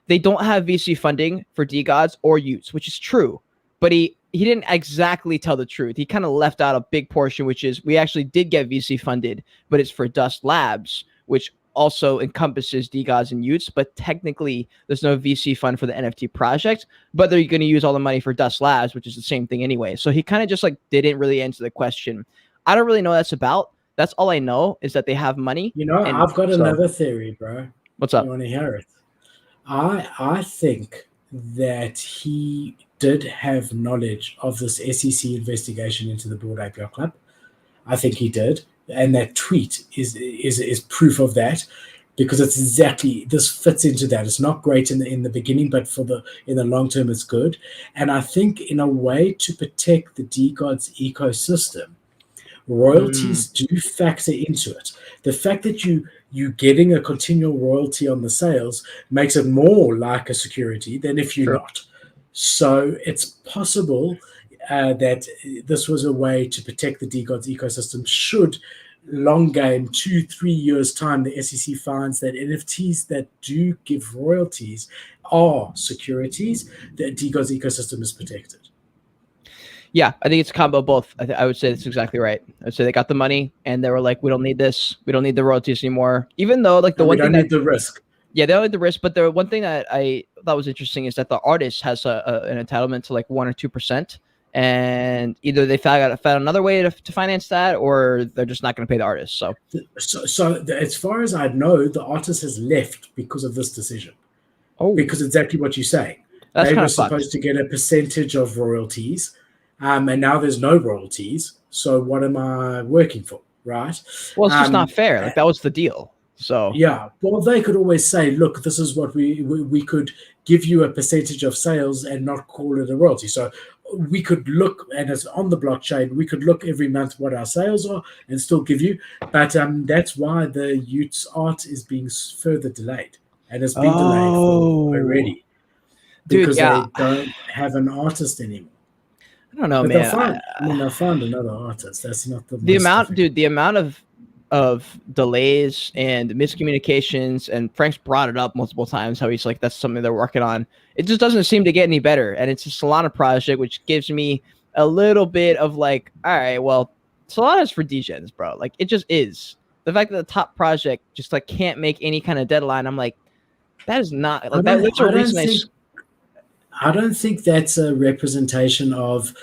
they don't have VC funding for DeGods or y00ts, which is true, but he didn't exactly tell the truth. He kind of left out a big portion, which is we actually did get VC funded, but it's for Dust Labs, which also encompasses DeGods and y00ts, but technically there's no VC fund for the NFT project, but they're going to use all the money for Dust Labs, which is the same thing anyway. So he kind of just like didn't really answer the question. I don't really know what that's about. That's all I know is that they have money. You know, And I've got so, another theory, bro. what's up? You want to hear it? I think that he did have knowledge of this SEC investigation into the Bored Ape Yacht Club. I think he did, and that tweet is proof of that, because it's exactly, this fits into that. It's not great in the beginning, but in the long term, it's good. And I think in a way to protect the DeGods ecosystem, royalties do factor into it. The fact that you getting a continual royalty on the sales makes it more like a security than if you're True. not. So it's possible that this was a way to protect the DeGods ecosystem should long game 2-3 years time the SEC finds that NFTs that do give royalties are securities, the DeGods ecosystem is protected. Yeah, I think it's a combo of both. I would say that's exactly right. I would say they got the money and they were like, we don't need this. We don't need the royalties anymore. Even though like we don't need the risk. Yeah, they don't need the risk. But the one thing that I thought was interesting is that the artist has an entitlement to like 1 or 2%. And either they found another way to finance that, or they're just not going to pay the artist. So as far as I know, the artist has left because of this decision. Oh, because exactly what you're saying. That's they kind were of supposed to get a percentage of royalties, and now there's no royalties. So what am I working for, right? Well, it's just not fair. Like that was the deal. So yeah, well, they could always say, look, this is what we could give you a percentage of sales and not call it a royalty. So we could look, and it's on the blockchain, we could look every month what our sales are and still give you. But that's why the y00ts art is being further delayed, and it's been delayed for already. Dude, because yeah. they don't have an artist anymore. I don't know, But man. they'll find another artist. That's not the The most amount, difficult. dude, the amount of delays and miscommunications, and Frank's brought it up multiple times how he's like, that's something they're working on. It just doesn't seem to get any better, and it's a Solana project, which gives me a little bit of like, all right, well, Solana's for degens, bro. Like, it just is. The fact that the top project just like can't make any kind of deadline, I'm like, that is not like that. That's a reason I don't think that's a representation of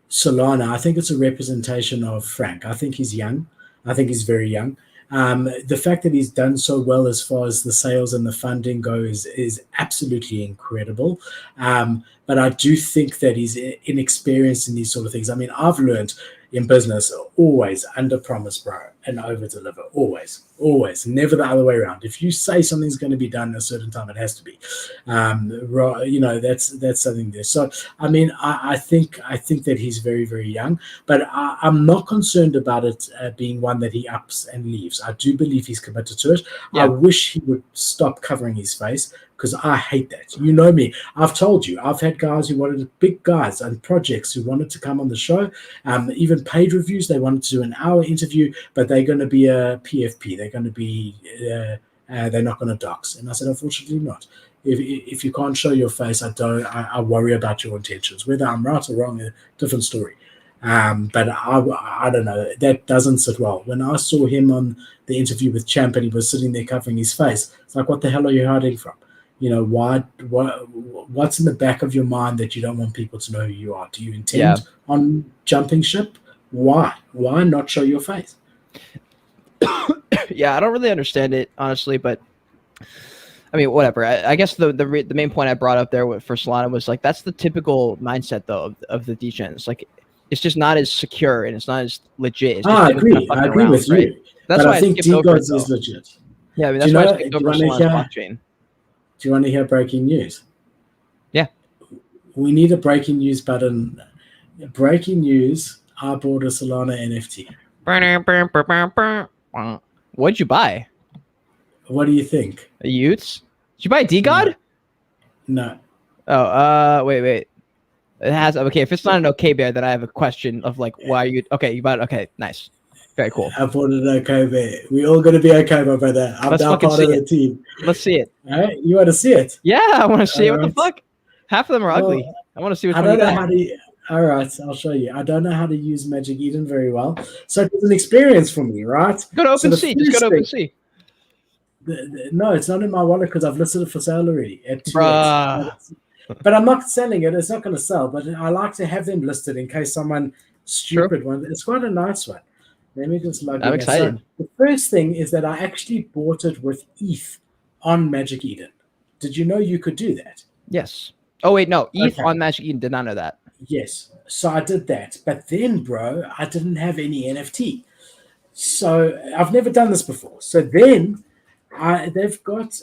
Solana. I think it's a representation of Frank. I think he's young. I think he's very young. The fact that he's done so well as far as the sales and the funding goes is absolutely incredible. But I do think that he's inexperienced in these sort of things. I mean, I've learned in business always under promise, bro, and over deliver. Always, never the other way around. If you say something's going to be done at a certain time, it has to be. That's something there. So I mean, I think that he's very, very young, but I'm not concerned about it being one that he ups and leaves. I do believe he's committed to it. Yeah. I wish he would stop covering his face, because I hate that. You know me. I've told you. I've had guys who wanted, big guys and projects who wanted to come on the show, even paid reviews. They wanted to do an hour interview, but they're going to be a PFP. They're going to be, they're not going to dox. And I said, unfortunately not. If you can't show your face, I worry about your intentions. Whether I'm right or wrong, a different story. But I don't know. That doesn't sit well. When I saw him on the interview with Champ and he was sitting there covering his face, it's like, what the hell are you hiding from? You know, what's in the back of your mind that you don't want people to know who you are? Do you intend on jumping ship? Why not show your face? Yeah, I don't really understand it, honestly, but I mean, whatever. I guess the main point I brought up there for Solana was like, that's the typical mindset though of the degens. Like, it's just not as secure and it's not as legit. It's just I agree. I agree with you. Right? That's why I think DeGods is legit. Yeah, I mean, that's why I skipped over Solana's blockchain. Do you want to hear breaking news? Yeah. We need a breaking news button. Breaking news, I bought a Solana NFT. What'd you buy? What do you think? A Utes? Did you buy a DeGod? No. Oh, wait. It has, okay, if it's not an okay bear, then I have a question of like, why you bought it. Okay, nice. Very cool. I bought an okay bear. We all going to be okay, my brother. I'm now part of the team. Let's see it. All right? You want to see it? Yeah, I want to see it. What the fuck? Half of them are ugly. I want to see which one you got. All right, I'll show you. I don't know how to use Magic Eden very well. So it's an experience for me, right? Go to OpenSea. Just go to OpenSea. No, it's not in my wallet because I've listed it for sale already at 2x. But I'm not selling it. It's not going to sell. But I like to have them listed in case someone stupid one. It's quite a nice one. Let me just log in. I'm excited. So the first thing is that I actually bought it with ETH on Magic Eden. Did you know you could do that? Yes. Oh, wait, no. ETH on Magic Eden. Did not know that. Yes. So I did that. But then, bro, I didn't have any NFT. So I've never done this before. So then they've got,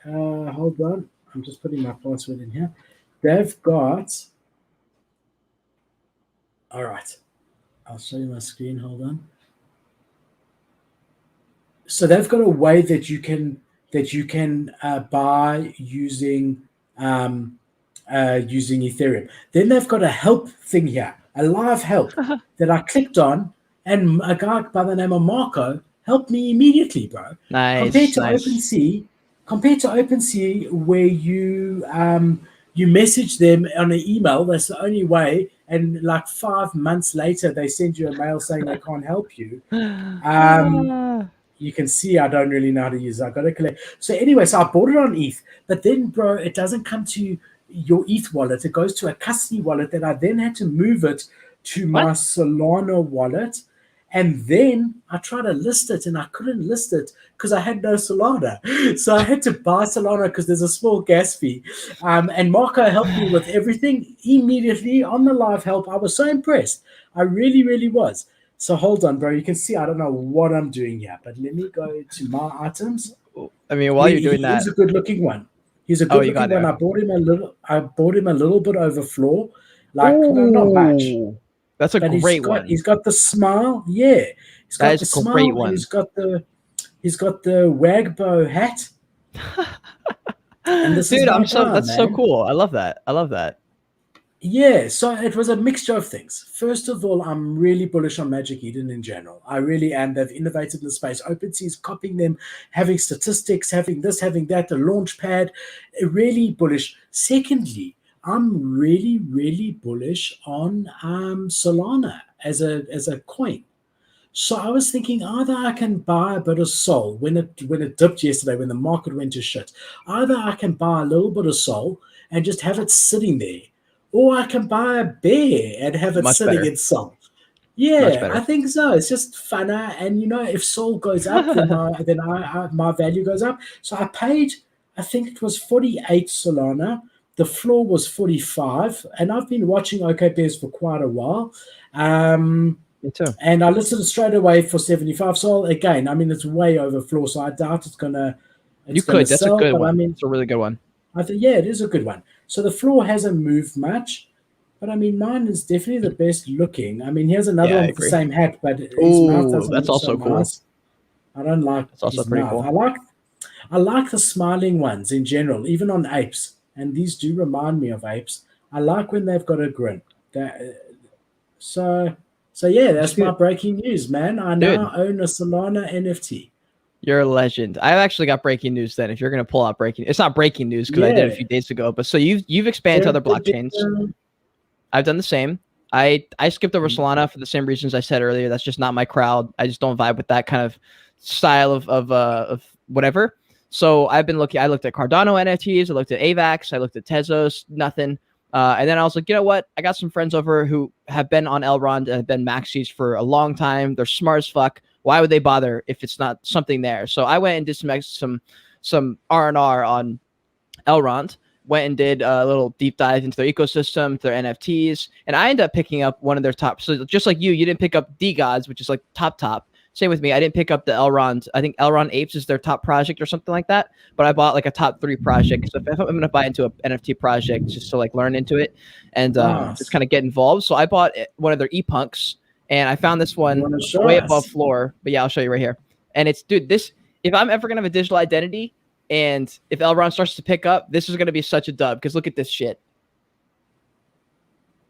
hold on. I'm just putting my password in here. They've got, all right. I'll show you my screen. Hold on. So they've got a way that you can buy using Ethereum. Then they've got a help thing here, a live help that I clicked on, and a guy by the name of Marco helped me immediately, bro. Nice. Compared to OpenSea, where you message them on an email, that's the only way, and like 5 months later they send you a mail saying they can't help you. You can see I don't really know how to use it. I got to collect. So anyway, so I bought it on ETH, but then, bro, it doesn't come to your ETH wallet. It goes to a custody wallet that I then had to move it to my Solana wallet. And then I tried to list it, and I couldn't list it because I had no Solana. So I had to buy Solana because there's a small gas fee. And Marco helped me with everything immediately on the live help. I was so impressed. I really, really was. So hold on, bro. You can see I don't know what I'm doing here, but let me go to my items. I mean, while you're doing that, he's a good-looking one. He's a good-looking one. I bought him a little bit over floor, like not much. That's a great one. He's got the smile. Yeah, he's got the smile. Great one. He's got the Wagbo hat. And this is Dude, my guy, that's so man. cool. I love that. I love that. Yeah, so it was a mixture of things. First of all, I'm really bullish on Magic Eden in general. I really am. They've innovated in the space. OpenSea's copying them, having statistics, having this, having that, a launch pad. Really bullish. Secondly, I'm really, really bullish on Solana as a coin. So I was thinking either I can buy a bit of Sol when it dipped yesterday, when the market went to shit. Either I can buy a little bit of Sol and just have it sitting there, or I can buy a bear and have it Much sitting better. in Sol. Much Yeah, I better. think so. It's just funner, and if Sol goes up, then my value goes up. So I paid, I think it was 48 Solana. The floor was 45, and I've been watching OK Bears for quite a while. Me too. And I listed it straight away for 75. So again, I mean, it's way over floor, so I doubt it's You gonna could. That's a sell. good But I one. mean, It's a really good one. I think yeah, it is a good one. So the floor hasn't moved much, but I mean, mine is definitely the best looking. I mean, here's another Yeah, I one with the agree. same hat, but his mouth Oh, doesn't that's look so also cool. nice. I don't like That's also his pretty mouth. cool. I like the smiling ones in general, even on apes, and these do remind me of apes. I like when they've got a grin. So so yeah, that's my Dude, breaking news, man. I dude, now own a Solana NFT. you're a legend. I've actually got breaking news then. If you're gonna pull out breaking, it's not breaking news because I did it a Yeah. few days ago. But so you've expanded to other blockchains. I've done the same. I skipped over Solana for the same reasons I said earlier. That's just not my crowd. I just don't vibe with that kind of style of whatever. So I've been looking. I looked at Cardano NFTs. I looked at AVAX. I looked at Tezos. Nothing. And then I was like, you know what? I got some friends over who have been on Elrond and have been maxis for a long time. They're smart as fuck. Why would they bother if it's not something there? So I went and did some R&R on Elrond, went and did a little deep dive into their ecosystem, their NFTs, and I ended up picking up one of their top. So just like you didn't pick up DeGods, which is like top. Same with me. I didn't pick up the Elrond. I think Elrond Apes is their top project or something like that. But I bought like a top 3 project. So if I'm going to buy into an NFT project just to like learn into it and just Nice. kind of get involved. So I bought one of their epunks and I found this You one want to show way above us? floor. But yeah, I'll show you right here. And it's, dude, this, if I'm ever going to have a digital identity, and if Elrond starts to pick up, this is going to be such a dub because look at this shit.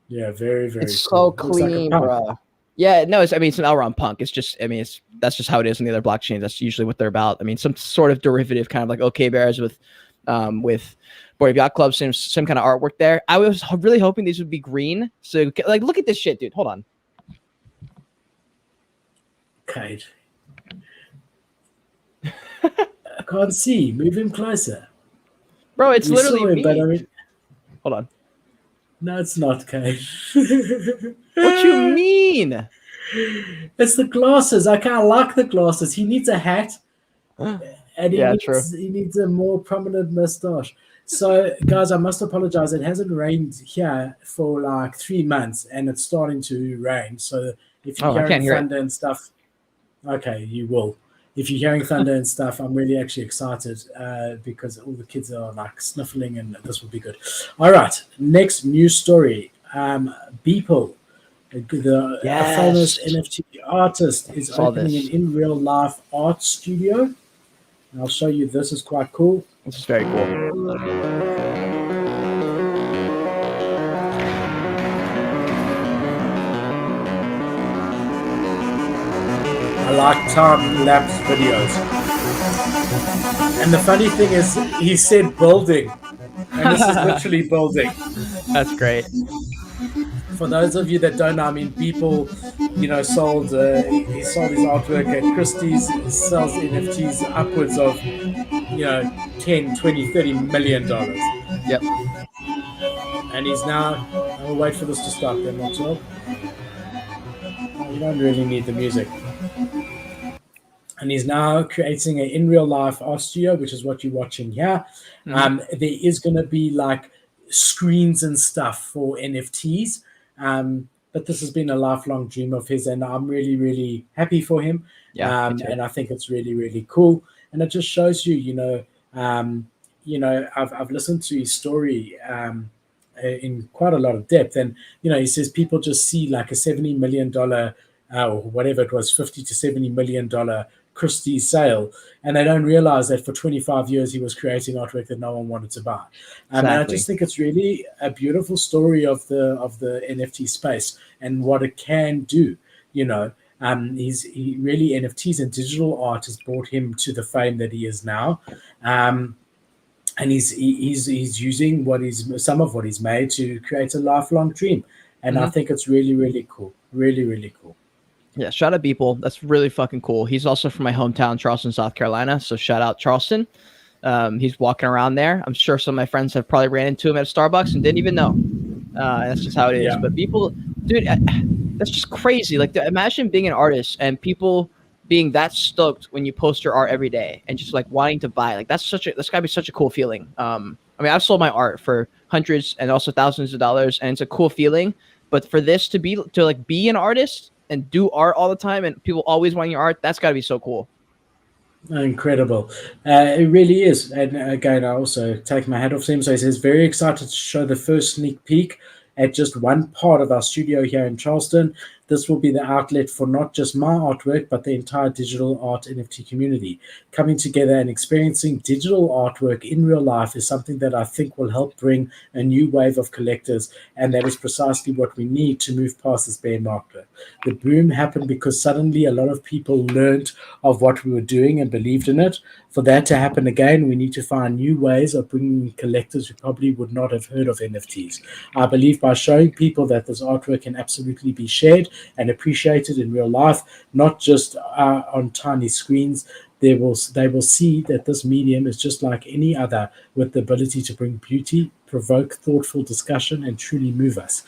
Yeah, very, very It's cool. so clean, like bro. Yeah, no, it's an Elrond punk. It's just, that's just how it is in the other blockchains. That's usually what they're about. I mean, some sort of derivative, kind of like OK Bears with Bored Ape Yacht Club, some kind of artwork there. I was really hoping these would be green. So, like, look at this shit, dude. Hold on. Okay. I can't see. Move him closer. Bro, it's We literally saw him, me. but I mean, hold on. no, it's not, Kate. What you mean? It's the glasses. I can't like the glasses. He needs a hat, and he needs a more prominent mustache. So, guys, I must apologize. It hasn't rained here for like 3 months, and it's starting to rain. So, if you're hearing thunder and stuff, okay, you will. If you're hearing thunder and stuff, I'm really actually excited because all the kids are like sniffling, and this will be good. All right, next news story. Beeple, the famous NFT artist, is opening an in real life art studio. And I'll show you. This is quite cool. This is very cool. I like time-lapse videos. And the funny thing is, he said building. And this is literally building. That's great. For those of you that don't know, I mean, Beeple, sold he sold his artwork at Christie's, sells NFTs upwards of, 10, 20, 30 million dollars. Yep. And he's now, I'll wait for this to stop then, that's all. You don't really need the music. And he's now creating an in real life art studio, which is what you're watching here. Mm-hmm. There is going to be like screens and stuff for NFTs. But this has been a lifelong dream of his, and I'm really, really happy for him. Yeah, and I think it's really, really cool. And it just shows you, I've listened to his story in quite a lot of depth, and he says people just see like a $70 million or whatever it was, 50 to $70 million Christie sale, and they don't realize that for 25 years he was creating artwork that no one wanted to buy. And I just Exactly. think it's really a beautiful story of the NFT space and what it can do. You know, he really NFTs and digital art has brought him to the fame that he is now. Um, and he's using some of what he's made to create a lifelong dream, and I Hmm. think it's really cool, really cool. Yeah, shout out Beeple. That's really fucking cool. He's also from my hometown, Charleston, South Carolina. So shout out Charleston. He's walking around there. I'm sure some of my friends have probably ran into him at a Starbucks and didn't even know. That's just how it is. Yeah, But people, dude, that's just crazy. Like, imagine being an artist and people being that stoked when you post your art every day and just like wanting to buy. Like, that's gotta be such a cool feeling. I mean, I've sold my art for hundreds and also thousands of dollars, and it's a cool feeling. But for this to like be an artist and do art all the time, and people always wanting your art, that's gotta be so cool. incredible. It really is. And again, I also take my hat off to him. So he says, very excited to show the first sneak peek at just one part of our studio here in Charleston. This will be the outlet for not just my artwork, but the entire digital art NFT community. Coming together and experiencing digital artwork in real life is something that I think will help bring a new wave of collectors. And that is precisely what we need to move past this bear market. The boom happened because suddenly a lot of people learned of what we were doing and believed in it. For that to happen again, we need to find new ways of bringing collectors who probably would not have heard of NFTs. I believe by showing people that this artwork can absolutely be shared and appreciated in real life, not just on tiny screens, they will see that this medium is just like any other, with the ability to bring beauty, provoke thoughtful discussion, and truly move us.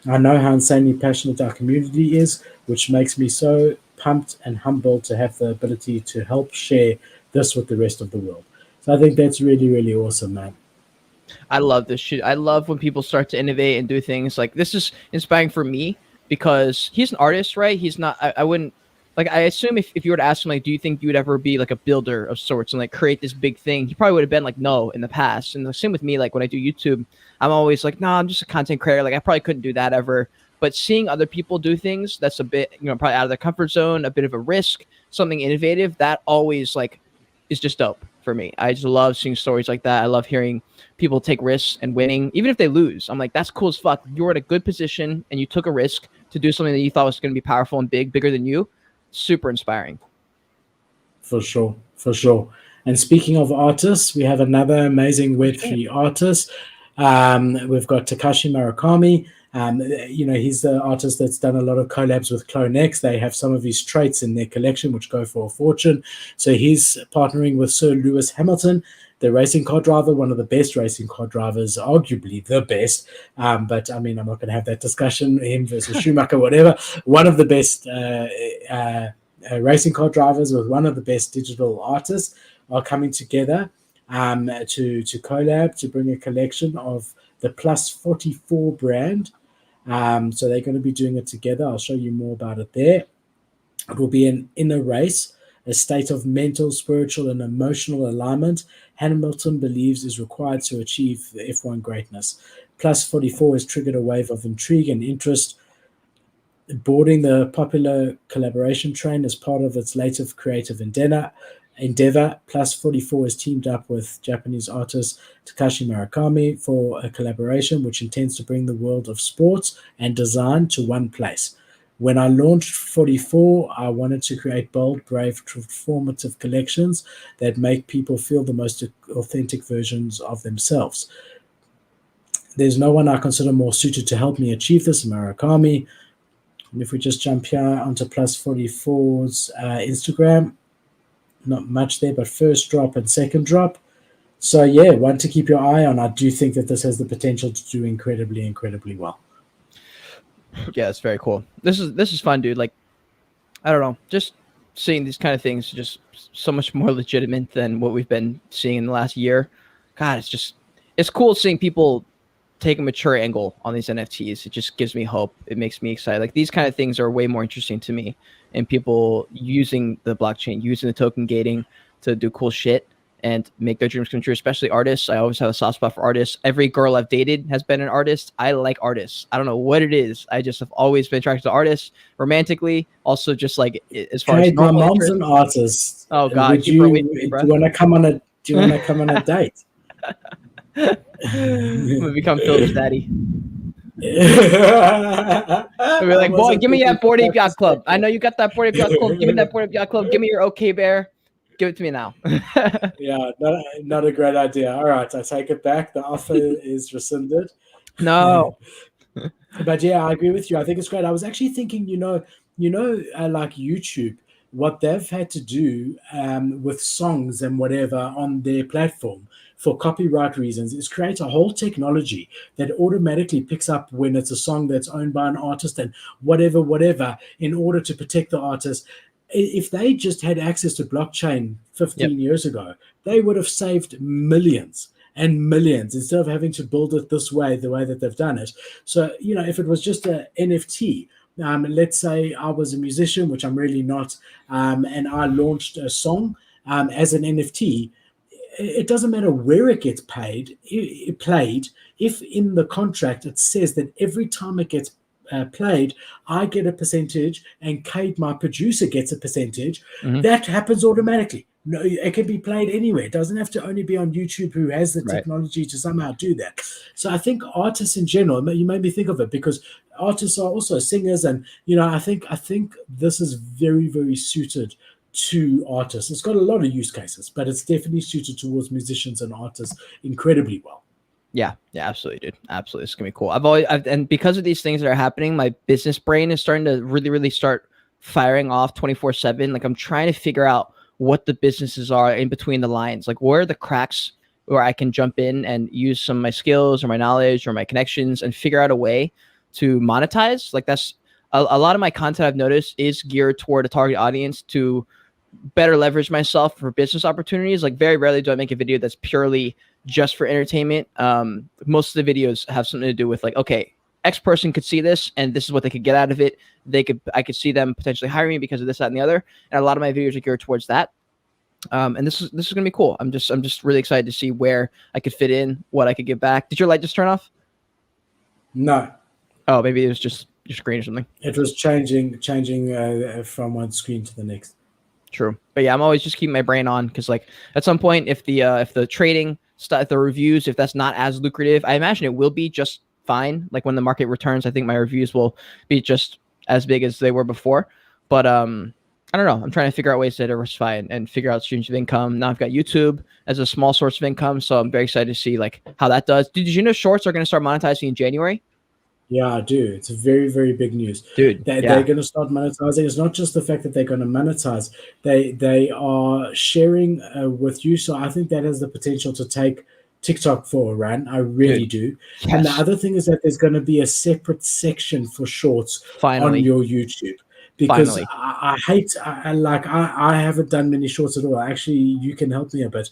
I know how insanely passionate our community is, which makes me so pumped and humbled to have the ability to help share this with the rest of the world. So I think that's really awesome, man. I love this shit. I love when people start to innovate and do things like this. Is inspiring for me because he's an artist, right? He's not. I wouldn't like. I assume if you were to ask him like, do you think you would ever be like a builder of sorts and like create this big thing? He probably would have been like, no, in the past. And the same with me. Like when I do YouTube, I'm always like, no, I'm just a content creator. Like I probably couldn't do that ever. But seeing other people do things that's a bit, probably out of their comfort zone, a bit of a risk, something innovative, that always like is just dope for me. I just love seeing stories like that. I love hearing people take risks and winning, even if they lose. I'm like, that's cool as fuck. You're in a good position and you took a risk to do something that you thought was going to be powerful and big, bigger than you. Super inspiring. For sure, for sure. And speaking of artists, we have another amazing Oh, shit. Web3 artist. We've got Takashi Murakami. He's the artist that's done a lot of collabs with CloneX. They have some of his traits in their collection, which go for a fortune. So he's partnering with Sir Lewis Hamilton, the racing car driver, one of the best racing car drivers, arguably the best. But I mean, I'm not going to have that discussion, him versus Schumacher, whatever. One of the best racing car drivers with one of the best digital artists are coming together to collab to bring a collection of the Plus 44 brand. So they're going to be doing it together. I'll show you more about it there. It will be an inner race, a state of mental, spiritual, and emotional alignment Hamilton believes is required to achieve the F1 greatness. Plus 44 has triggered a wave of intrigue and interest. Boarding the popular collaboration train as part of its latest creative endeavor, Plus 44 has teamed up with Japanese artist Takashi Murakami for a collaboration which intends to bring the world of sports and design to one place. When I launched 44, I wanted to create bold, brave, transformative collections that make people feel the most authentic versions of themselves. There's no one I consider more suited to help me achieve this, Murakami. And if we just jump here onto Plus 44's Instagram, not much there, but first drop and second drop. So yeah, one to keep your eye on. I do think that this has the potential to do incredibly well. Yeah, it's very cool. This is fun, dude. Like, I don't know, just seeing these kind of things just so much more legitimate than what we've been seeing in the last year. God, it's cool seeing people take a mature angle on these NFTs. It just gives me hope. It makes me excited. Like these kind of things are way more interesting to me, and people using the blockchain, using the token gating to do cool shit. and make their dreams come true, especially artists. I always have a soft spot for artists. Every girl I've dated has been an artist. I like artists. I don't know what it is. I just have always been attracted to artists romantically. Also, just like as far as My normal mom's interest. an artist. Oh God, Would keep her away you from me, do bro. you want to come on a date? I'm gonna become Philip's daddy. I'll be like, boy, give me that Bored Ape Yacht Club. I know you got that Bored Ape Yacht Club. Give me that Bored Ape Yacht Club. Give me your OK Bear. Give it to me now. Yeah, not a great idea. All right, I take it back. The offer is rescinded. No. But yeah, I agree with you. I think it's great. I was actually thinking, like YouTube, what they've had to do with songs and whatever on their platform for copyright reasons is create a whole technology that automatically picks up when it's a song that's owned by an artist and whatever, in order to protect the artist. If they just had access to blockchain 15 years ago, they would have saved millions and millions instead of having to build it this way, the way that they've done it. So, if it was just an NFT, let's say I was a musician, which I'm really not, and I launched a song as an NFT, it doesn't matter where it gets played, if in the contract it says that every time it gets played, I get a percentage, and Cade, my producer, gets a percentage. That happens automatically. No, it can be played anywhere. It doesn't have to only be on YouTube, who has the technology to somehow do that. So I think artists in general, you made me think of it, because artists are also singers, and I think this is very, very suited to artists. It's got a lot of use cases, but it's definitely suited towards musicians and artists incredibly well. Yeah, absolutely, dude. Absolutely. It's gonna be cool. And because of these things that are happening, my business brain is starting to really, really start firing off 24/7. Like, I'm trying to figure out what the businesses are in between the lines. Like, where are the cracks where I can jump in and use some of my skills or my knowledge or my connections and figure out a way to monetize. Like, that's a lot of my content I've noticed is geared toward a target audience to better leverage myself for business opportunities. Like, very rarely do I make a video that's purely just for entertainment. Most of the videos have something to do with, like, okay, X person could see this and this is what they could get out of it. I could see them potentially hiring me because of this, that, and the other. And a lot of my videos are geared towards that. And this is gonna be cool. I'm just really excited to see where I could fit in, what I could give back. Did your light just turn off? No. Oh, maybe it was just your screen or something. It was changing from one screen to the next. True. But yeah, I'm always just keeping my brain on, because like at some point, if the trading stuff, if the reviews, if that's not as lucrative, I imagine it will be just fine. Like, when the market returns, I think my reviews will be just as big as they were before. But I don't know. I'm trying to figure out ways to diversify and figure out streams of income. Now I've got YouTube as a small source of income, so I'm very excited to see like how that does. Did you know shorts are going to start monetizing in January? Yeah, I do. It's very, very big news. Dude, They're going to start monetizing. It's not just the fact that they're going to monetize. They are sharing with you. So I think that has the potential to take TikTok for a run. I really do. Yes. And the other thing is that there's going to be a separate section for shorts on your YouTube. Because I haven't done many shorts at all. Actually, you can help me a bit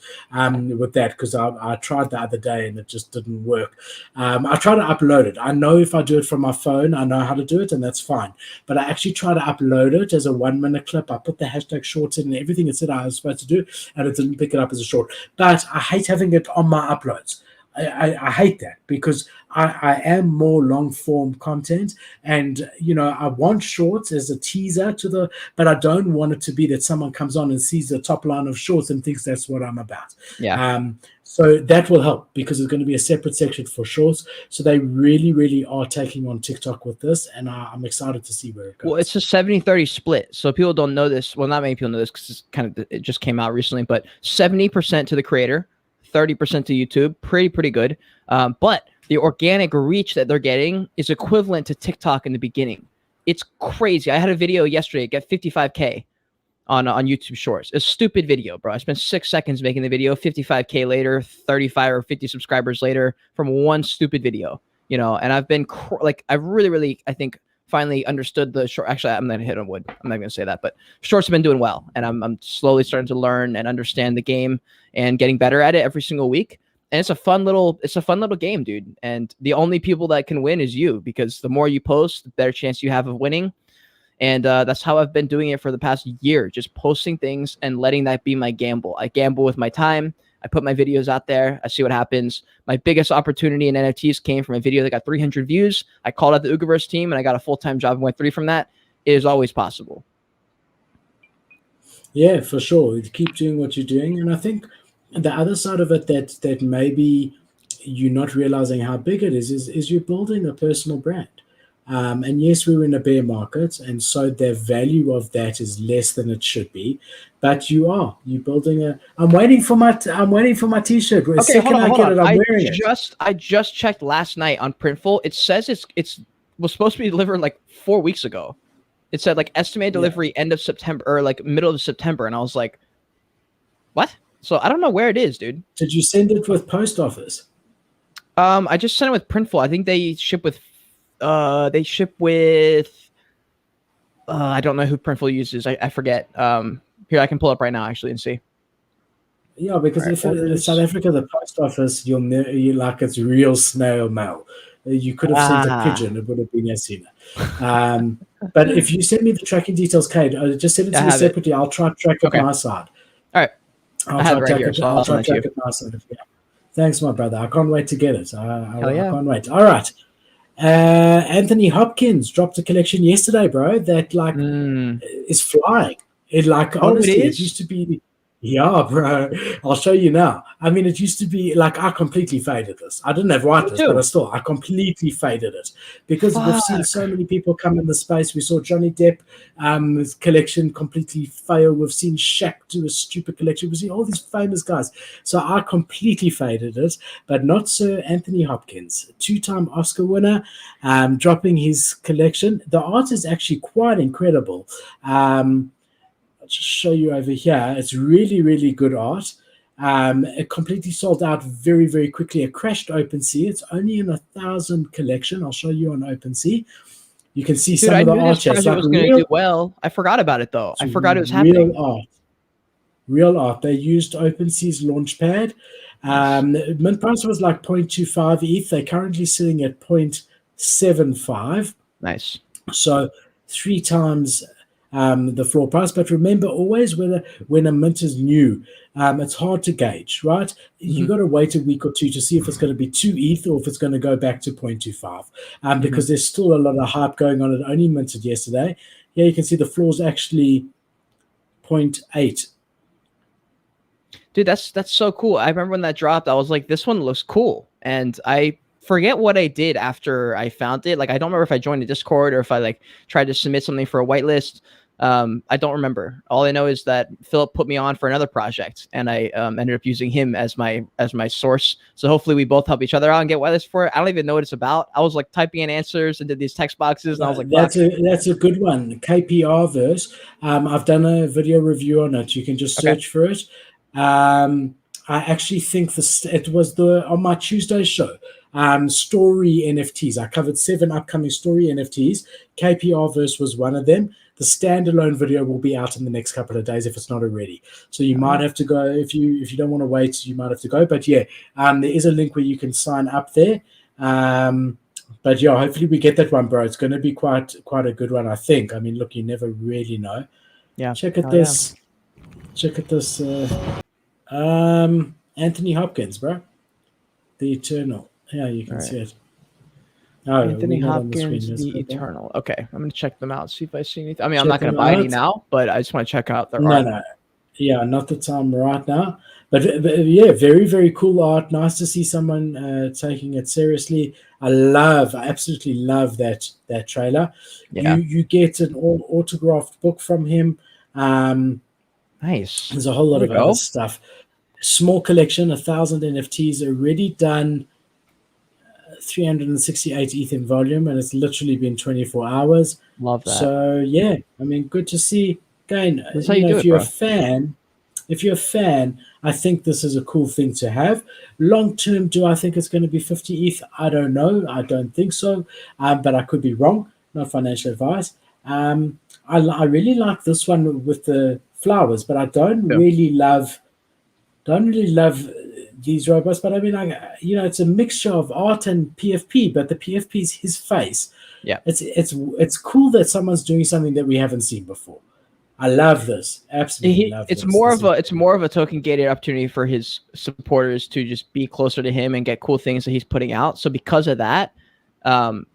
with that, because I tried the other day and it just didn't work. I try to upload it. I know if I do it from my phone, I know how to do it, and that's fine. But I actually try to upload it as a 1-minute clip. I put the hashtag shorts in and everything it said I was supposed to do, and it didn't pick it up as a short. But I hate having it on my uploads. I hate that, because I am more long form content, and I want shorts as a teaser but I don't want it to be that someone comes on and sees the top line of shorts and thinks that's what I'm about. So that will help, because there's going to be a separate section for shorts. So they really, really are taking on TikTok with this, and I'm excited to see where it goes. Well, it's a 70-30 split. So people don't know this. Well, not many people know this, because it just came out recently, but 70% to the creator, 30% to YouTube. Pretty good. But the organic reach that they're getting is equivalent to TikTok in the beginning. It's crazy. I had a video yesterday get 55K on YouTube Shorts. A stupid video, bro. I spent 6 seconds making the video. 55K later, 35 or 50 subscribers later from one stupid video. And I've been I've really, I think, finally understood the short. Actually, I'm not gonna hit on wood. I'm not gonna say that, but shorts have been doing well, and I'm slowly starting to learn and understand the game and getting better at it every single week. And it's a fun little game, dude. And the only people that can win is you, because the more you post, the better chance you have of winning. And that's how I've been doing it for the past year, just posting things and letting that be my gamble. I gamble with my time. I put my videos out there. I see what happens. My biggest opportunity in NFTs came from a video that got 300 views. I called out the Ugaverse team and I got a full-time job and went 3 from that. It is always possible. Yeah, for sure. Keep doing what you're doing. And I think the other side of it that maybe you're not realizing how big it is you're building a personal brand. And yes, we're in a bear market, and so the value of that is less than it should be. But you're building a. I'm waiting for my T-shirt. The Okay, second hold on. I'm wearing it. I just checked last night on Printful. It says it was supposed to be delivered like 4 weeks ago. It said like estimated delivery end of September or like middle of September, and I was like, what? So I don't know where it is, dude. Did you send it with post office? I just sent it with Printful. I think they ship with. I don't know who Printful uses. I forget. Here, I can pull up right now actually and see. Yeah, because if in South Africa, the post office, you like it's real snail mail. You could have sent a pigeon; it would have been as sooner. But if you send me the tracking details, Kate, just send it to me separately. I'll try to track it my side. All right, I'll try to track it my side. Yeah. Thanks, my brother. I can't wait to get it. I can't wait. All right. Anthony Hopkins dropped a collection yesterday, bro, that like is flying. It like honestly, it used to be. Yeah, bro. I'll show you now. I mean, it used to be like I completely faded this. I didn't have whitelist, but I completely faded it because we've seen so many people come in the space. We saw Johnny Depp his collection completely fail. We've seen Shaq do a stupid collection. We've seen all these famous guys. So I completely faded it, but not so Anthony Hopkins, 2-time Oscar winner, dropping his collection. The art is actually quite incredible. I'll just show you over here. It's really, really good art. It completely sold out very, very quickly. It crashed OpenSea. It's only in 1,000 collection. I'll show you on OpenSea. You can see some of the art. This project was going to do well. I forgot about it though. I forgot it was happening. Real art. They used OpenSea's launchpad. Mint price was like 0.25 ETH. They're currently sitting at 0.75. Nice. So 3 times the floor price. But remember, always when a mint is new, it's hard to gauge, right? You got to wait a week or two to see if it's going to be 2 ETH or if it's going to go back to 0.25, because there's still a lot of hype going on. It only minted yesterday. Here you can see the floor's actually 0.8. Dude, that's so cool. I remember when that dropped, I was like, this one looks cool. And I forget what I did after I found it. Like, I don't remember if I joined the Discord or if I like tried to submit something for a whitelist. I don't remember. All I know is that Philip put me on for another project, and I ended up using him as my source. So hopefully we both help each other out and get whitelist for it. I don't even know what it's about. I was like typing in answers into these text boxes, and I was like, that's a good one. KPR verse. I've done a video review on it. You can just search for it. I actually think it was on my Tuesday show. Story NFTs. I covered 7 upcoming story NFTs. KPR verse was one of them. The standalone video will be out in the next couple of days if it's not already. So you might have to go if you don't want to wait. You might have to go. But yeah, there is a link where you can sign up there. But yeah, hopefully we get that one, bro. It's going to be quite a good one, I think. I mean, look, you never really know. Yeah. Check at this. Anthony Hopkins, bro. The Eternal. Yeah, you can see it. Oh, Anthony Hopkins, the Eternal. Okay, I'm going to check them out, see if I see anything. I mean, I'm not going to buy any now, but I just want to check out their art. No. Yeah, not the time right now. But yeah, very, very cool art. Nice to see someone taking it seriously. I absolutely love that trailer. Yeah. You get an autographed book from him. Nice. There's a whole lot of other stuff. Small collection, 1,000 NFTs already done. 368 ETH in volume, and it's literally been 24 hours. Love that. So yeah, I mean, good to see. Again, if you're a fan, I think this is a cool thing to have. Long term, do I think it's going to be 50 ETH? I don't know. I don't think so, but I could be wrong. No financial advice. I really like this one with the flowers, but I don't really love these robots. But I mean, it's a mixture of art and PFP, but the PFP is his face. Yeah. It's cool that someone's doing something that we haven't seen before. I love this. Absolutely love this. It's more of a token gated opportunity for his supporters to just be closer to him and get cool things that he's putting out. So because of that,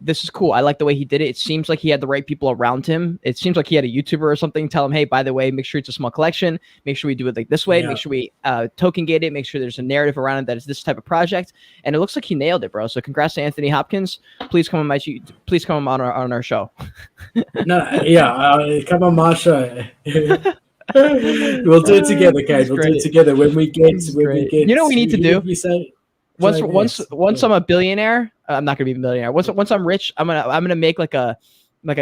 this is cool. I like the way he did it. It seems like he had the right people around him. It seems like he had a YouTuber or something tell him, hey, by the way, make sure it's a small collection. Make sure we do it like this way. Make sure we token gate it. Make sure there's a narrative around it that is this type of project. And it looks like he nailed it, bro. So congrats to Anthony Hopkins. Please come on our show. Come on my show. We'll do it together, Kate. We'll do it together when we get. You know what we need to do? Once I'm a billionaire, I'm not gonna be a millionaire. Once I'm rich, I'm gonna make like a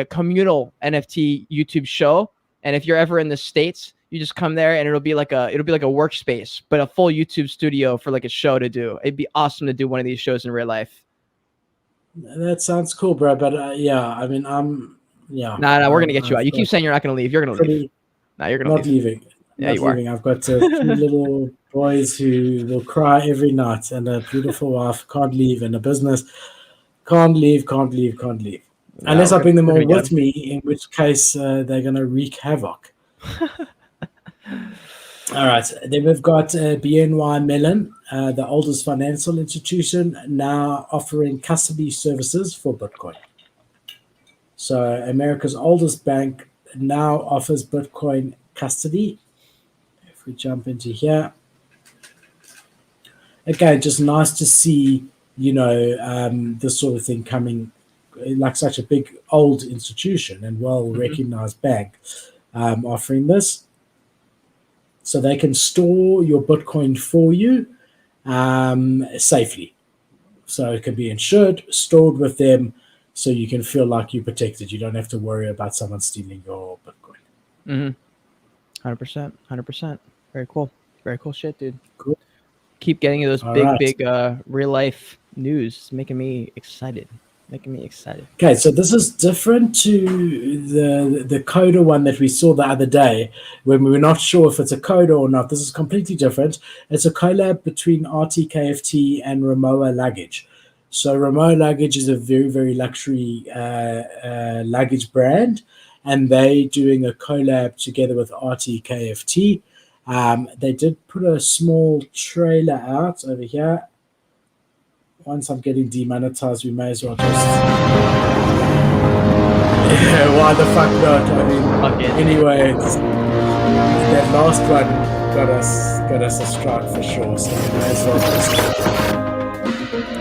communal NFT YouTube show. And if you're ever in the States, you just come there and it'll be like a workspace, but a full YouTube studio for like a show to do. It'd be awesome to do one of these shows in real life. That sounds cool, bro. But we're gonna get you out. You keep saying you're not gonna leave. You're gonna leave. No, you're gonna not leaving. Yeah, you are. I've got two little boys who will cry every night, and a beautiful wife. Can't leave, and a business. Can't leave. Unless I bring them all with me, in which case they're going to wreak havoc. All right. Then we've got BNY Mellon, the oldest financial institution, now offering custody services for Bitcoin. So America's oldest bank now offers Bitcoin custody. If we jump into here. Again, just nice to see, this sort of thing coming, like such a big old institution and well-recognized bank offering this. So they can store your Bitcoin for you safely. So it can be insured, stored with them, so you can feel like you're protected. You don't have to worry about someone stealing your Bitcoin. 100%. Very cool shit, dude. Cool. Keep getting those big real life news. It's making me excited. Okay, so this is different to the coder one that we saw the other day when we were not sure if it's a coder or not. This is completely different. It's a collab between RTKFT and Rimowa Luggage. So Rimowa Luggage is a very, very luxury luggage brand, and they doing a collab together with RTKFT. They did put a small trailer out over here. Once I'm getting demonetized, we may as well just... why the fuck not? I mean, anyway, that last one got us a strike for sure, so we may as well just...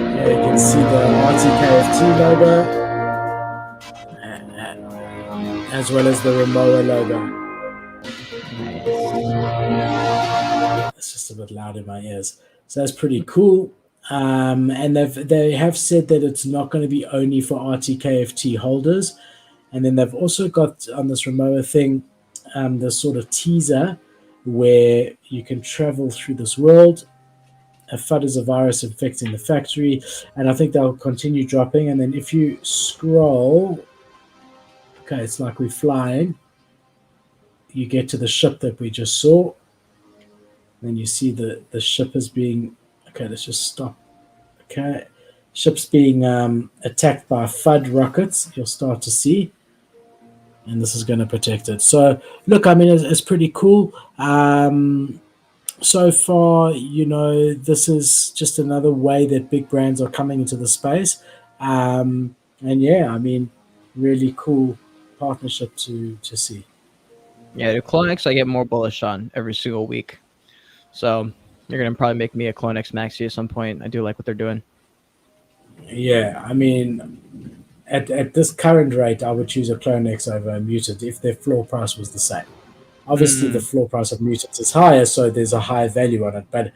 Yeah, you can see the RTKFT logo, as well as the Rimowa logo. It's just a bit loud in my ears. So that's pretty cool. And they have said that it's not going to be only for RTKFT holders. And then they've also got on this Rimowa thing this sort of teaser where you can travel through this world. A FUD is a virus infecting the factory, and I think they'll continue dropping. And then if you scroll, okay, it's like we're flying. You get to the ship that we just saw. Then you see the ship is being... Okay, let's just stop. Okay, ship's being attacked by FUD rockets. You'll start to see. And this is going to protect it. So, look, I mean, it's pretty cool. So far, this is just another way that big brands are coming into the space. And yeah, I mean, really cool partnership to see. Yeah, the Clonex I get more bullish on every single week. So you're going to probably make me a Clonex Maxi at some point. I do like what they're doing. Yeah, I mean, at this current rate, I would choose a Clonex over a Mutant if their floor price was the same. Obviously, the floor price of Mutants is higher, so there's a higher value on it. But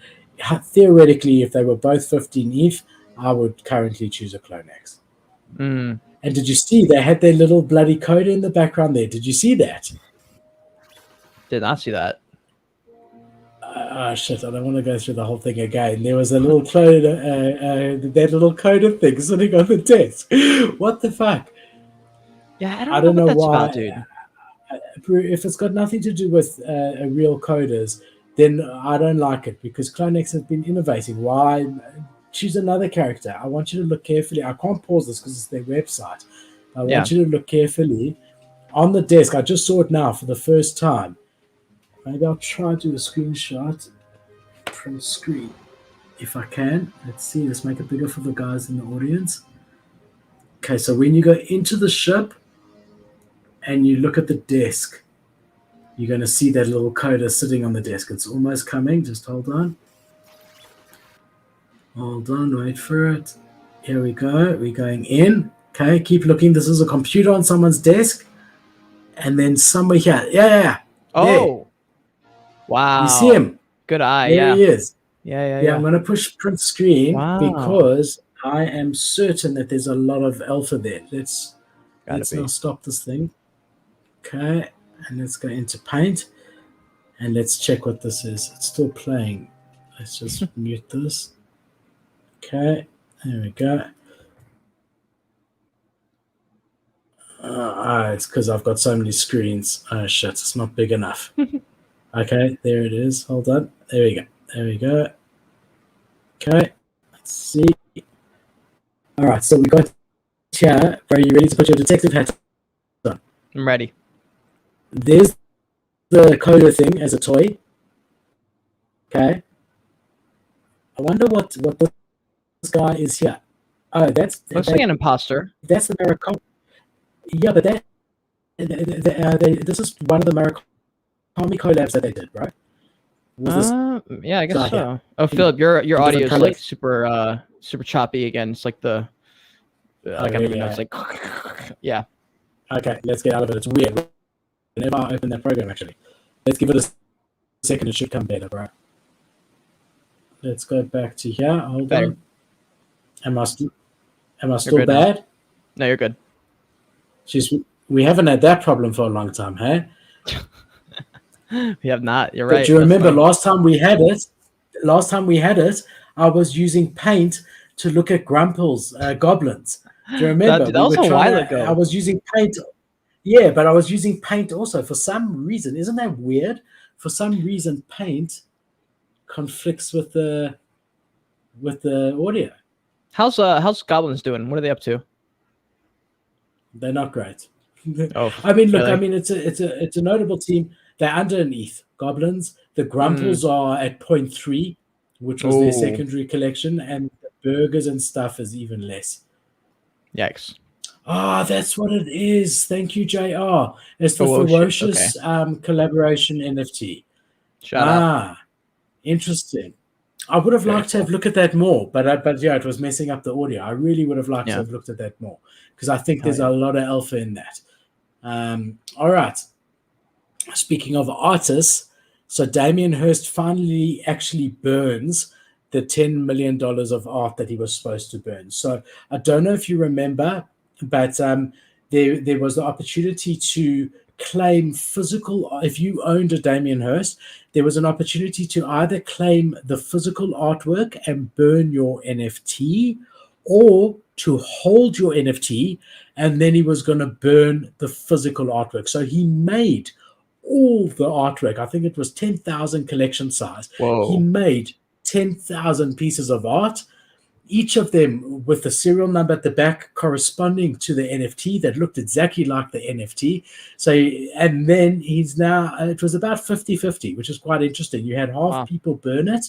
theoretically, if they were both 15 ETH, I would currently choose a Clonex. And did you see they had their little bloody code in the background there? Did you see that? Did not see that. Shit, I don't want to go through the whole thing again. There was a little code, that little coder thing sitting on the desk. What the fuck? Yeah, I don't know what that's why. About, dude. If it's got nothing to do with real coders, then I don't like it, because Clonex has been innovating. Why? Choose another character. I want you to look carefully. I can't pause this because it's their website. I want you to look carefully on the desk. I just saw it now for the first time. Maybe I'll try to do a screenshot, print screen, if I can. Let's see. Let's make it bigger for the guys in the audience. Okay, so when you go into the ship and you look at the desk, you're going to see that little coda sitting on the desk. It's almost coming. Just hold on. Hold on. Wait for it. Here we go. We're going in. Okay, keep looking. This is a computer on someone's desk. And then somewhere here. Yeah. Oh. There. Wow. You see him? Good eye. There he is. Yeah. I'm going to push print screen because I am certain that there's a lot of alpha there. Let's now stop this thing. Okay. And let's go into Paint. And let's check what this is. It's still playing. Let's just mute this. Okay. There we go. It's because I've got so many screens. Oh, shit. It's not big enough. Okay. There it is. Hold on. There we go. Okay. Let's see. All right. So we got here. Are you ready to put your detective hat on? I'm ready. There's the coder thing as a toy. Okay. I wonder what this guy is here. Oh, looks like an imposter. That's the Murakami. Yeah, but this is one of the Murakami collabs that they did, right? Yeah, I guess so. Oh, Philip, your audio is like super choppy again. It's like it's like yeah. Okay, let's get out of it. It's weird. Whenever I open that program, actually, let's give it a second. It should come better, bro. Let's go back to here. Hold on. Am I still bad? No, you're good. We haven't had that problem for a long time, hey? We have not. You're right. But you remember last time we had it, I was using Paint to look at Grumple's goblins. Do you remember? That was a while ago. I was using Paint. Yeah, but I was using Paint also for some reason. Isn't that weird? For some reason, Paint conflicts with the audio. How's Goblins doing? What are they up to? They're not great. Oh, I mean, look. really? I mean, it's a notable team. They're underneath Goblins. The Grumples are at 0.3, which was their secondary collection, and the Burgers and stuff is even less. Yikes. That's what it is. Thank you, JR. It's the Ferocious collaboration NFT. Shut up. Interesting. I would have liked to have looked at that more, but yeah, it was messing up the audio. I really would have liked to have looked at that more, because I think there's a lot of alpha in that. All right. Speaking of artists, so Damien Hirst finally actually burns the $10 million of art that he was supposed to burn. So I don't know if you remember, but there was the opportunity to claim physical. If you owned a Damien Hirst, there was an opportunity to either claim the physical artwork and burn your NFT, or to hold your NFT, and then he was going to burn the physical artwork. So he made all the artwork. I think it was 10,000 collection size. Whoa. He made 10,000 pieces of art, each of them with the serial number at the back corresponding to the NFT that looked exactly like the NFT. So, and then he's now, it was about 50-50, which is quite interesting. You had half people burn it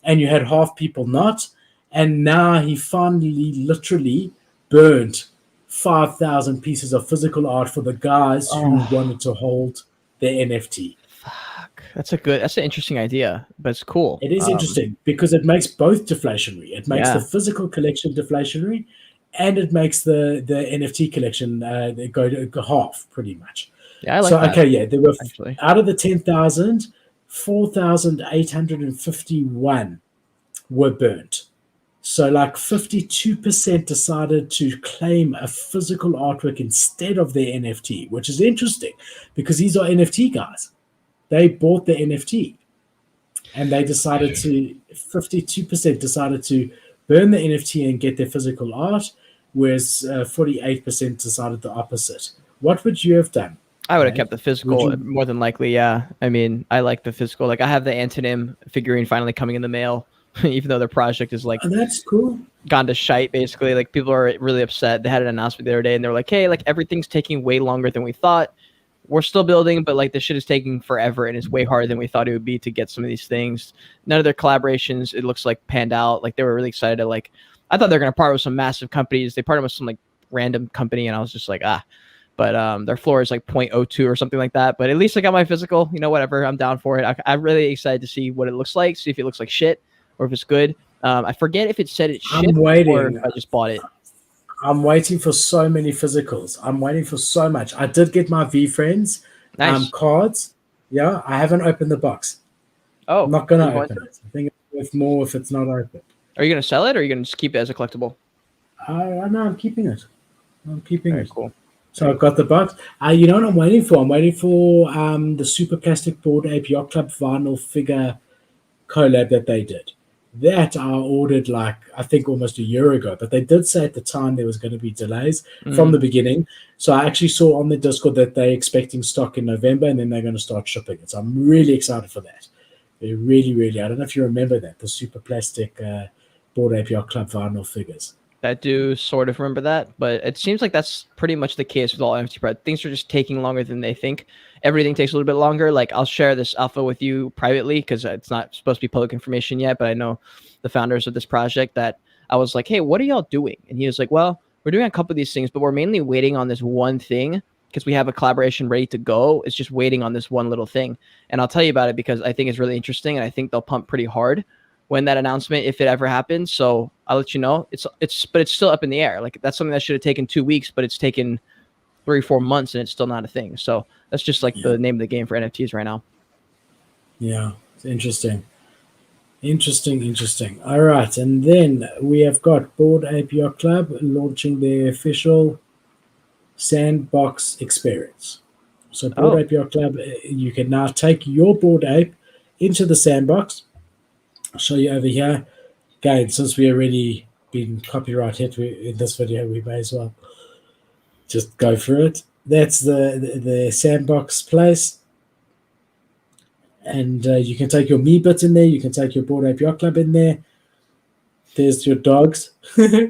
and you had half people not. And now he finally literally burned 5,000 pieces of physical art for the guys who wanted to hold their NFT. Fuck. That's an interesting idea, but it's cool. It is interesting because it makes both deflationary. It makes the physical collection deflationary, and it makes the NFT collection go half pretty much. Yeah, I like that. Okay, yeah, there were out of the 10,000, 4,851 were burnt. So like 52% decided to claim a physical artwork instead of their NFT, which is interesting because these are NFT guys. They bought the NFT and they decided 52% decided to burn the NFT and get their physical art, whereas 48% decided the opposite. What would you have done? I would have Right? kept the Would physical you? more than likely. Yeah. I mean, I like the physical. Like I have the Antonym figurine finally coming in the mail, even though their project is like Oh, that's cool. gone to shite basically. Like people are really upset. They had an announcement the other day and they were like, hey, like everything's taking way longer than we thought. We're still building, but like this shit is taking forever and it's way harder than we thought it would be to get some of these things. None of their collaborations, it looks like panned out. Like they were really excited to like I thought they were gonna partner with some massive companies. They partnered with some like random company and I was just like, but their floor is like 0.02 or something like that. But at least I got my physical, whatever. I'm down for it. I'm really excited to see what it looks like, see if it looks like shit or if it's good. I forget if it said it I'm shipped or if waiting. I just bought it. I'm waiting for so many physicals. I'm waiting for so much. I did get my V Friends Nice. cards. Yeah, I haven't opened the box. I'm Oh, not are gonna you going open to? it. I think it's worth more if it's not open. Are you gonna sell it or are you gonna just keep it as a collectible? I know I'm keeping it. I'm keeping Very it. cool. So I've got the box. You know what I'm waiting for? I'm waiting for the Super Plastic Bored Ape Yacht Club vinyl figure collab that they did. That I ordered like I think almost a year ago, but they did say at the time there was going to be delays from Mm. the beginning. So I actually saw on the Discord that they're expecting stock in November and then they're going to start shipping it. So I'm really excited for that. They're really, really. I don't know if you remember that the Super Plastic Bored Ape Yacht Club vinyl figures. I do sort of remember that, but it seems like that's pretty much the case with all NFT projects. Things are just taking longer than they think. Everything takes a little bit longer. Like I'll share this alpha with you privately because it's not supposed to be public information yet, but I know the founders of this project that I was like, hey, what are y'all doing? And he was like, well, we're doing a couple of these things, but we're mainly waiting on this one thing because we have a collaboration ready to go. It's just waiting on this one little thing. And I'll tell you about it because I think it's really interesting and I think they'll pump pretty hard when that announcement, if it ever happens. So I'll let you know. But it's still up in the air. Like that's something that should have taken 2 weeks, but it's taken 3-4 months and it's still not a thing. So that's just like the name of the game for NFTs right now. Yeah, it's interesting. Interesting. All right, and then we have got Bored Ape Yacht Club launching their official sandbox experience. So Bored Oh, Ape Yacht Club, you can now take your Bored Ape into the sandbox. I'll show you over here. Again, since we already been copyright hit in this video, we may as well just go through it. That's the sandbox place. And you can take your me bit in there. You can take your Bored Ape Yacht Club in there. There's your dogs. oh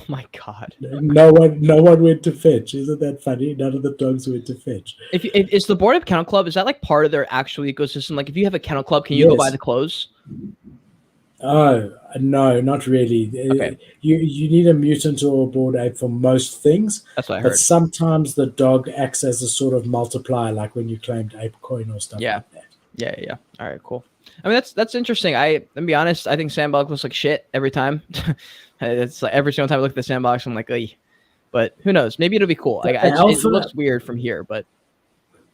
my God. No one went to fetch. Isn't that funny? None of the dogs went to fetch. If is the Bored Ape Kennel Club, is that like part of their actual ecosystem? Like if you have a kennel club, can you go buy Yes. the clothes? Oh no, not really. Okay, You need a mutant or a Bored Ape for most things, that's what I but heard. sometimes the dog acts as a sort of multiplier, like when you claimed Ape Coin or stuff Yeah. like that. Yeah. All right, cool. I mean, that's interesting. Let me be honest. I think Sandbox looks like shit every time. It's like every single time I look at the Sandbox, I'm like, ugh. But who knows? Maybe it'll be cool. The, the It alpha, looks weird from here, but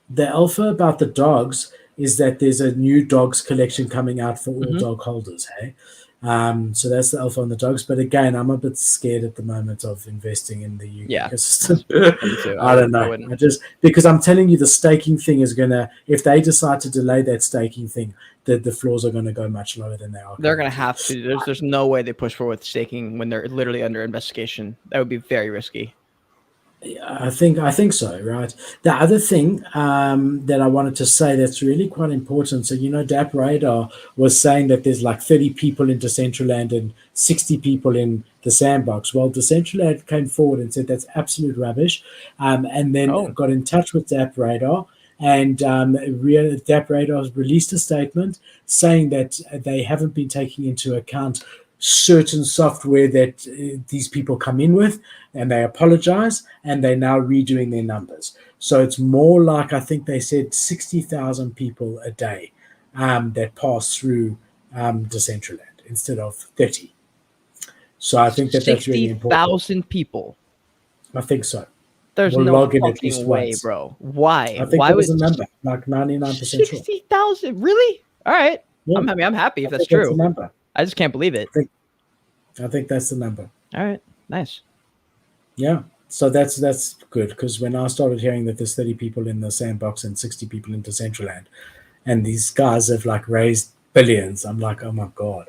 the alpha about the dogs is that there's a new dogs collection coming out for all mhm. dog holders. Hey, so that's the alpha on the dogs. But again, I'm a bit scared at the moment of investing in the Yuga Yeah, ecosystem. me too. I don't I know. wouldn't. I just because I'm telling you, the staking thing is gonna. If they decide to delay that staking thing, the floors are gonna go much lower than they are They're gonna currently. have to. There's no way they push forward with staking when they're literally under investigation. That would be very risky. I think so, right? The other thing that I wanted to say that's really quite important. So DAP Radar was saying that there's like 30 people in Decentraland and 60 people in the sandbox. Well, Decentraland came forward and said that's absolute rubbish, and then Oh, got in touch with DAP Radar. And DAP Radar has released a statement saying that they haven't been taking into account certain software that these people come in with, and they apologize, and they're now redoing their numbers. So it's more like I think they said 60,000 people a day that pass through Decentraland instead of 30. So I think that that's really important. 60,000 people. I think so. There's We'll no log in at least fucking way, once. bro. Why? I think Why that was would a number, like 99% sure. 60,000? Really? All right. Yeah, I'm happy if I that's think that's the true. number. I just can't believe it. I think that's the number. All right. Nice. Yeah. So that's good because when I started hearing that there's 30 people in the sandbox and 60 people in Decentraland, and these guys have like raised billions, I'm like, oh my god,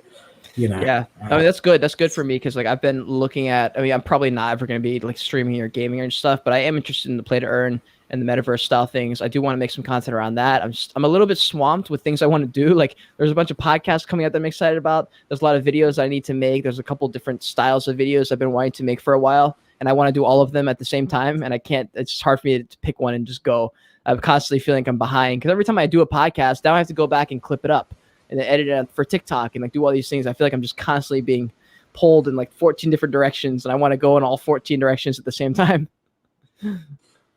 you know. Yeah. I mean, that's good. That's good for me because like I've been looking at. I mean, I'm probably not ever going to be like streaming or gaming or stuff, but I am interested in the play to earn and the metaverse style things. I do want to make some content around that. I'm a little bit swamped with things I want to do. Like there's a bunch of podcasts coming out that I'm excited about. There's a lot of videos I need to make. There's a couple different styles of videos I've been wanting to make for a while, and I want to do all of them at the same time. And I can't. It's just hard for me to pick one and just go. I'm constantly feeling like I'm behind because every time I do a podcast, now I have to go back and clip it up and then edit it for TikTok and like do all these things. I feel like I'm just constantly being pulled in like 14 different directions, and I want to go in all 14 directions at the same time.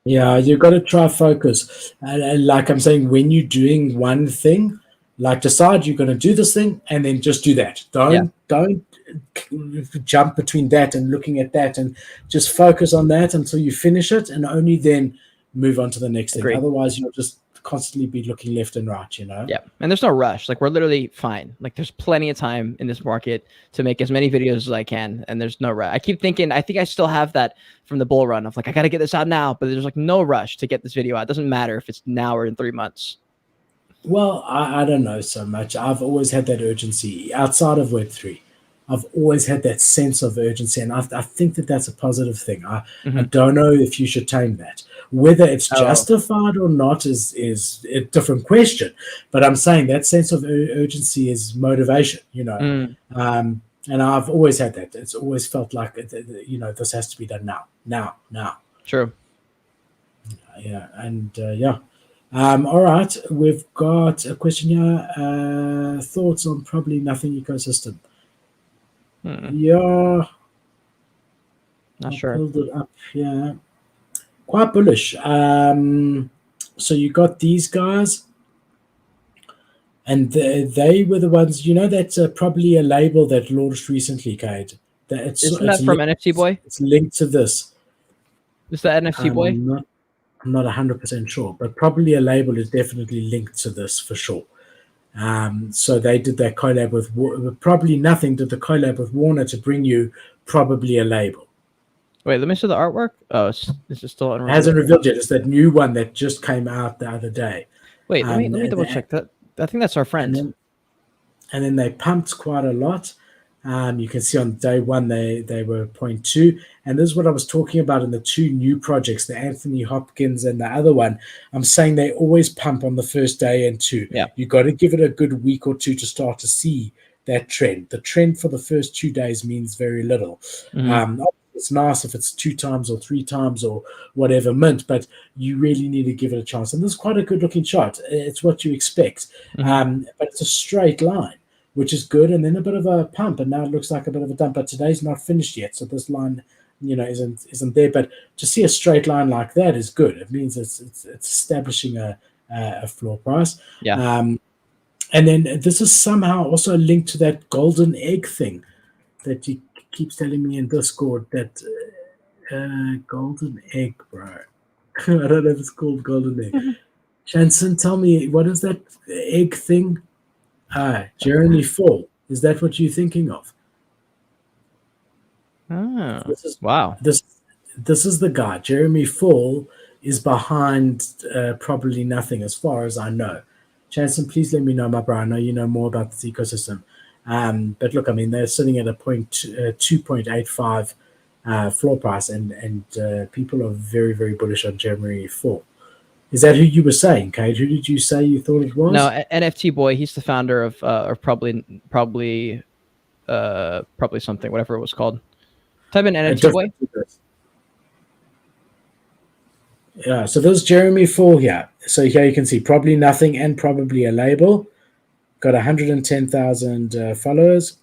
Yeah, you've got to try focus. And like I'm saying, when you're doing one thing, like decide you're going to do this thing and then just do that. Don't jump between that and looking at that, and just focus on that until you finish it, and only then move on to the next thing. Otherwise, you'll just constantly be looking left and right, you know? Yeah. And there's no rush. Like we're literally fine. Like there's plenty of time in this market to make as many videos as I can. And there's no rush. I keep thinking, I think I still have that from the bull run of like, I got to get this out now, but there's like no rush to get this video out. It doesn't matter if it's now or in 3 months. Well, I don't know so much. I've always had that urgency outside of Web3. I've always had that sense of urgency, and I think that that's a positive thing. I don't know if you should tame that. Whether it's justified or not is a different question. But I'm saying that sense of urgency is motivation, you know. And I've always had that. It's always felt like, you know, this has to be done now. True. Yeah, and yeah. All right, we've got a question here. Thoughts on probably nothing ecosystem? Yeah. Not sure. Pulled it up. Yeah. Quite bullish. So you got these guys, and they were the ones, you know, that's probably a label that launched recently, Cade. Isn't that from NFT Boy? It's linked to this. Is that NFT Boy? I'm not 100% sure, but probably a label is definitely linked to this for sure. So they did that collab with probably nothing. Did the collab with Warner to bring you probably a label. Wait, let me see the artwork. Oh, this is still unrevealed. It hasn't revealed yet. It's that new one that just came out the other day. Wait, let me double check that. I think that's our friend. And then they pumped quite a lot. You can see on day one they were 0.2, and this is what I was talking about in the two new projects, the Anthony Hopkins and the other one. I'm saying they always pump on the first day and two. Yeah. You got to give it a good week or two to start to see that trend. The trend for the first 2 days means very little. It's nice if it's 2 times or 3 times or whatever mint, but you really need to give it a chance. And this is quite a good looking chart. It's what you expect, but it's a straight line, which is good, and then a bit of a pump, and now it looks like a bit of a dump. But today's not finished yet, so this line, you know, isn't there. But to see a straight line like that is good. It means it's establishing a floor price. Yeah. And then this is somehow also linked to that golden egg thing that you keeps telling me in Discord, that golden egg, bro. I don't know if it's called golden egg. Jansen, tell me, what is that egg thing? Jeremy Fall. Is that what you're thinking of? Wow. This is the guy. Jeremy Fall is behind probably nothing, as far as I know. Jansen, please let me know, my bro. I know you know more about this ecosystem. But look, I mean, they're sitting at a 2.85 floor price, and people are very, very bullish on Jeremy Fall. Is that who you were saying, Kate? Who did you say you thought it was? No, NFT Boy. He's the founder of probably something, whatever it was called. Type in NFT Boy. Yeah, so there's Jeremy Fall here. So here you can see probably nothing and probably a label. Got 110,000 followers.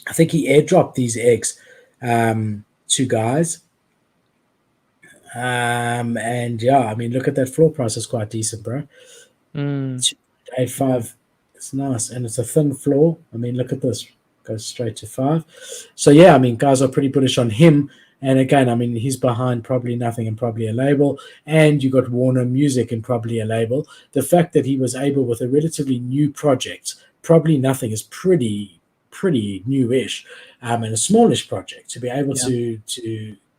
I think he airdropped these eggs to guys. And yeah, I mean, look at that floor price. Is quite decent, bro. 2.85. It's nice, and it's a thin floor. I mean, look at this. Goes straight to 5. So yeah, I mean, guys are pretty bullish on him. And again, I mean, he's behind probably nothing and probably a label. And you got Warner Music and probably a label. The fact that he was able, with a relatively new project, probably nothing is pretty newish, and a smallish project, to be able to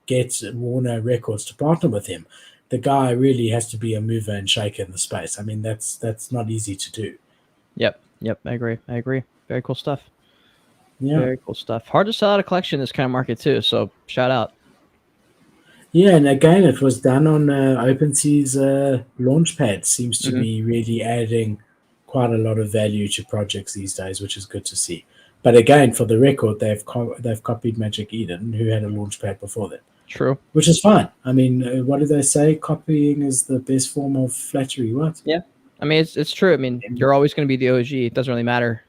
get Warner Records to partner with him. The guy really has to be a mover and shaker in the space. I mean, that's not easy to do. Yep, I agree. Very cool stuff. Yeah. Very cool stuff. Hard to sell out a collection in this kind of market too, so shout out. Yeah, and again, it was done on OpenSea's Launchpad. Seems to Mhm. be really adding quite a lot of value to projects these days, which is good to see. But again, for the record, they've copied Magic Eden, who had a Launchpad before them, True. which is fine. I mean, what do they say? Copying is the best form of flattery. What? Yeah. I mean, it's true. I mean, you're always going to be the OG. It doesn't really matter,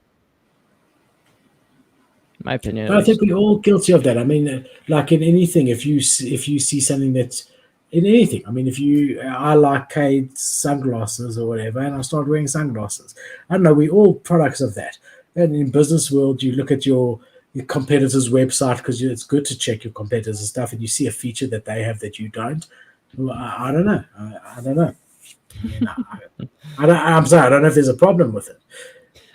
in my opinion, at But I think least. we're all guilty of that. I mean, like in anything, if you see something that's in anything, I mean, if you I like Kate sunglasses or whatever, and I start wearing sunglasses, I don't know. We all products of that. And in business world, you look at your competitor's website because it's good to check your competitors and stuff, and you see a feature that they have that you don't. Well, I don't know. I don't know. I mean, I'm sorry. I don't know if there's a problem with it.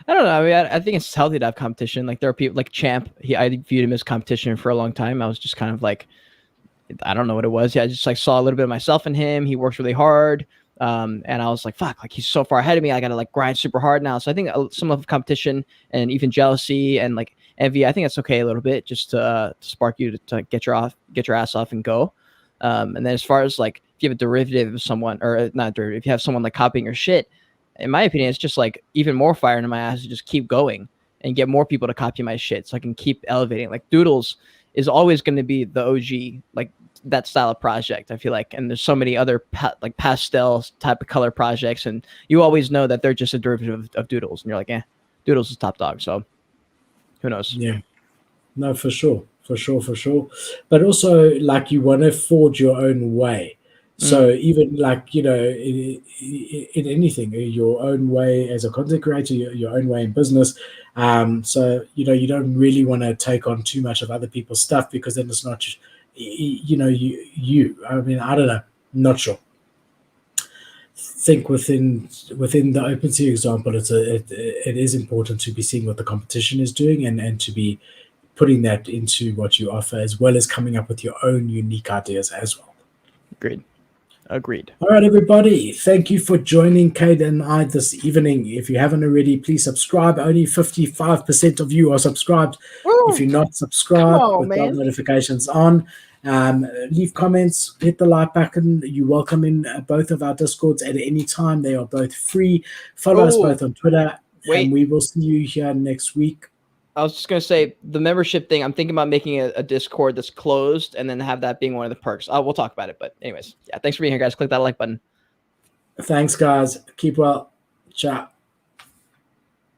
I don't know. I mean, I think it's healthy to have competition. Like there are people like Champ. I viewed him as competition for a long time. I was just kind of like, I don't know what it was. Yeah, I just like saw a little bit of myself in him. He works really hard. And I was like, fuck, like he's so far ahead of me. I got to like grind super hard now. So I think some of competition and even jealousy and like envy, I think that's okay a little bit just to spark you to get your ass off and go. And then as far as like if you have a derivative of someone or not derivative, if you have someone like copying your shit, in my opinion, it's just like even more fire into my ass to just keep going and get more people to copy my shit so I can keep elevating. Like Doodles is always going to be the OG, like that style of project, I feel like. And there's so many other like pastel type of color projects, and you always know that they're just a derivative of Doodles, and you're like, Doodles is top dog. So who knows? Yeah. No, for sure, for sure, for sure. But also, like, you want to forge your own way. Mm, So even like in anything, your own way as a content creator, your own way in business. So you don't really want to take on too much of other people's stuff because then it's not, you. I mean, I don't know, not sure. Think within the OpenSea example, it is important to be seeing what the competition is doing and to be putting that into what you offer, as well as coming up with your own unique ideas as well. agreed. All right, everybody. Thank you for joining Kate and I this evening. If you haven't already, please subscribe. Only 55% of you are subscribed. If Woo! you're not Come subscribed on, with bell man. notifications on, leave comments, hit the like button. You're welcome in both of our Discords at any time. They are both free. Follow us Oh, both on Twitter, and wait. we will see you here next week. I was just gonna say the membership thing. I'm thinking about making a Discord that's closed, and then have that being one of the perks. We'll talk about it. But anyways, yeah. Thanks for being here, guys. Click that like button. Thanks, guys. Keep well. Ciao.